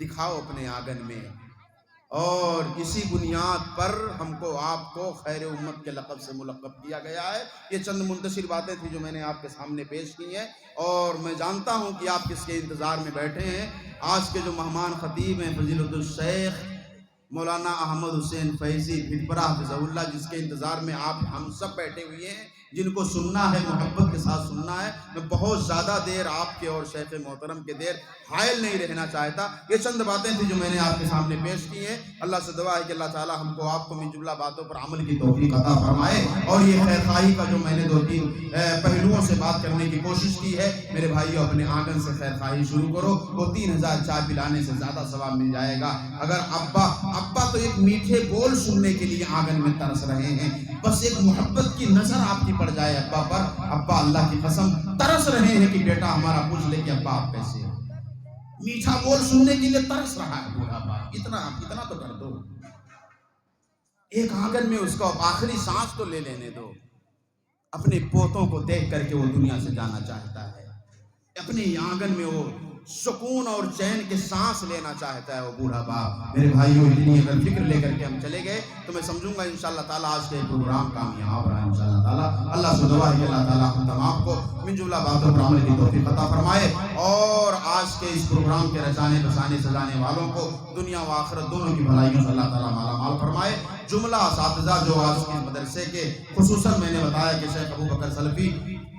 دکھاؤ اپنے آنگن میں، اور اسی بنیاد پر ہم کو آپ کو خیر امت کے لقب سے ملقب کیا گیا ہے۔ یہ چند منتشر باتیں تھیں جو میں نے آپ کے سامنے پیش کی ہیں، اور میں جانتا ہوں کہ آپ کس کے انتظار میں بیٹھے ہیں۔ آج کے جو مہمان خطیب ہیں فضیلت الشیخ مولانا احمد حسین فیضی بھٹپرا حفظہ اللہ، جس کے انتظار میں آپ ہم سب بیٹھے ہوئے ہیں، جن کو سننا ہے محبت کے ساتھ سننا ہے۔ میں بہت زیادہ دیر آپ کے اور شیخ محترم کے دیر حائل نہیں رہنا چاہتا۔ یہ چند باتیں تھیں جو میں نے آپ کے سامنے پیش کی ہیں۔ اللہ سے دعا ہے کہ اللہ تعالی ہم کو آپ کو من جملہ باتوں پر عمل کی توفیق عطا فرمائے، اور یہ خیر خواہی کا جو میں نے 2-3 پہلوؤں سے بات کرنے کی کوشش کی ہے، میرے بھائیوں اپنے آنگن سے خیر خواہی شروع کرو، وہ 3000 چائے پلانے سے زیادہ ثواب مل جائے گا۔ اگر ابا تو ایک میٹھے بول سننے کے لیے آنگن میں ترس رہے ہیں، بس ایک محبت کی نظر آپ کی پڑ جائے ابا پر، ابا اللہ کی قسم ترس رہے ہیں کہ بیٹا ہمارا پوچھ لے کہ ابا آپ کیسے ہو۔ میٹھا بول سننے کے لیے ترس رہا ہے بوڑھا باپ، اتنا تو کر دو۔ ایک آنگن میں اس کو آخری سانس تو لے لینے دو۔ اپنے پوتوں کو دیکھ کر کے وہ دنیا سے جانا چاہتا ہے، اپنے آنگن میں وہ سکون اور چین کے سانس لینا چاہتا ہے وہ بوڑھا باپ۔ میرے بھائیوں، اتنی اگر فکر لے کر کے ہم چلے گئے تو میں سمجھوں گا انشاءاللہ تعالیٰ آج کے پروگرام کامیاب رہا انشاءاللہ تعالیٰ۔ اللہ سے دعا ہے کہ اللہ تعالیٰ ہم تمام کو من جملہ باتوں پر عمل کی توفیق عطا فرمائے، اور آج کے اس پروگرام کے رچانے بسانے سجانے والوں کو دنیا و آخرت دونوں کی بھلائیوں سے اللہ تعالیٰ مالا مال فرمائے۔ جملہ اساتذہ جو آج کے مدرسے کے خصوصاً میں نے بتایا کہ شیخ ابو بکر سلفی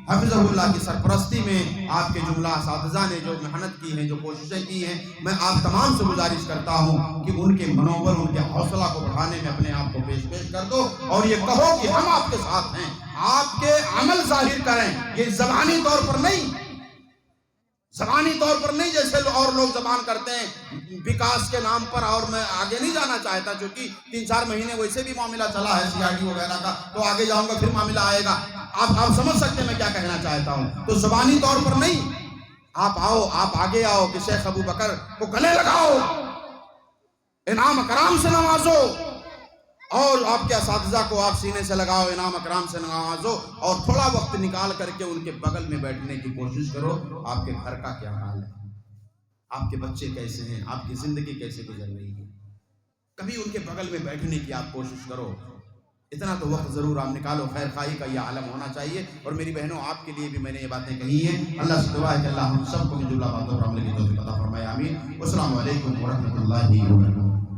حفظہ اللہ کی سرپرستی میں آپ کے جملہ اساتذہ نے جو محنت کی ہے، جو کوششیں کی ہیں، میں آپ تمام سے گزارش کرتا ہوں کہ ان کے منوبل، ان کے حوصلہ کو بڑھانے میں اپنے آپ کو پیش کر دو، اور یہ کہو کہ ہم آپ کے ساتھ ہیں۔ آپ کے عمل ظاہر کریں، یہ زبانی طور پر نہیں، زبانی طور پر نہیں جیسے اور لوگ زبان کرتے ہیں وکاس کے نام پر، اور میں آگے نہیں جانا چاہتا کیونکہ 3-4 مہینے ویسے بھی معاملہ چلا ہے CID وغیرہ کا، تو آگے جاؤں گا پھر معاملہ آئے گا۔ آپ سمجھ سکتے ہیں میں کیا کہنا چاہتا ہوں۔ تو زبانی طور پر نہیں، آپ آؤ، آپ آگے آؤ کہ شیخ ابو بکر کو گلے لگاؤ، انعام کرام سے نوازو، اور آپ کے اساتذہ کو آپ سینے سے لگاؤ، انعام اکرام سے نوازو، اور تھوڑا وقت نکال کر کے ان کے بغل میں بیٹھنے کی کوشش کرو۔ آپ کے گھر کا کیا حال ہے، آپ کے بچے کیسے ہیں، آپ کی زندگی کیسے گزر رہی ہے، کبھی ان کے بغل میں بیٹھنے کی آپ کوشش کرو۔ اتنا تو وقت ضرور آپ نکالو، خیر خواہی کا یہ عالم ہونا چاہیے۔ اور میری بہنوں، آپ کے لیے بھی میں نے یہ باتیں کہی ہیں۔ اللہ سے دعا ہے کہ اللہ ہم سب کو جملہ باتوں پر عمل کی توفیق عطا فرمائے، آمین۔ السلام علیکم ورحمۃ اللہ وبرکاتہ۔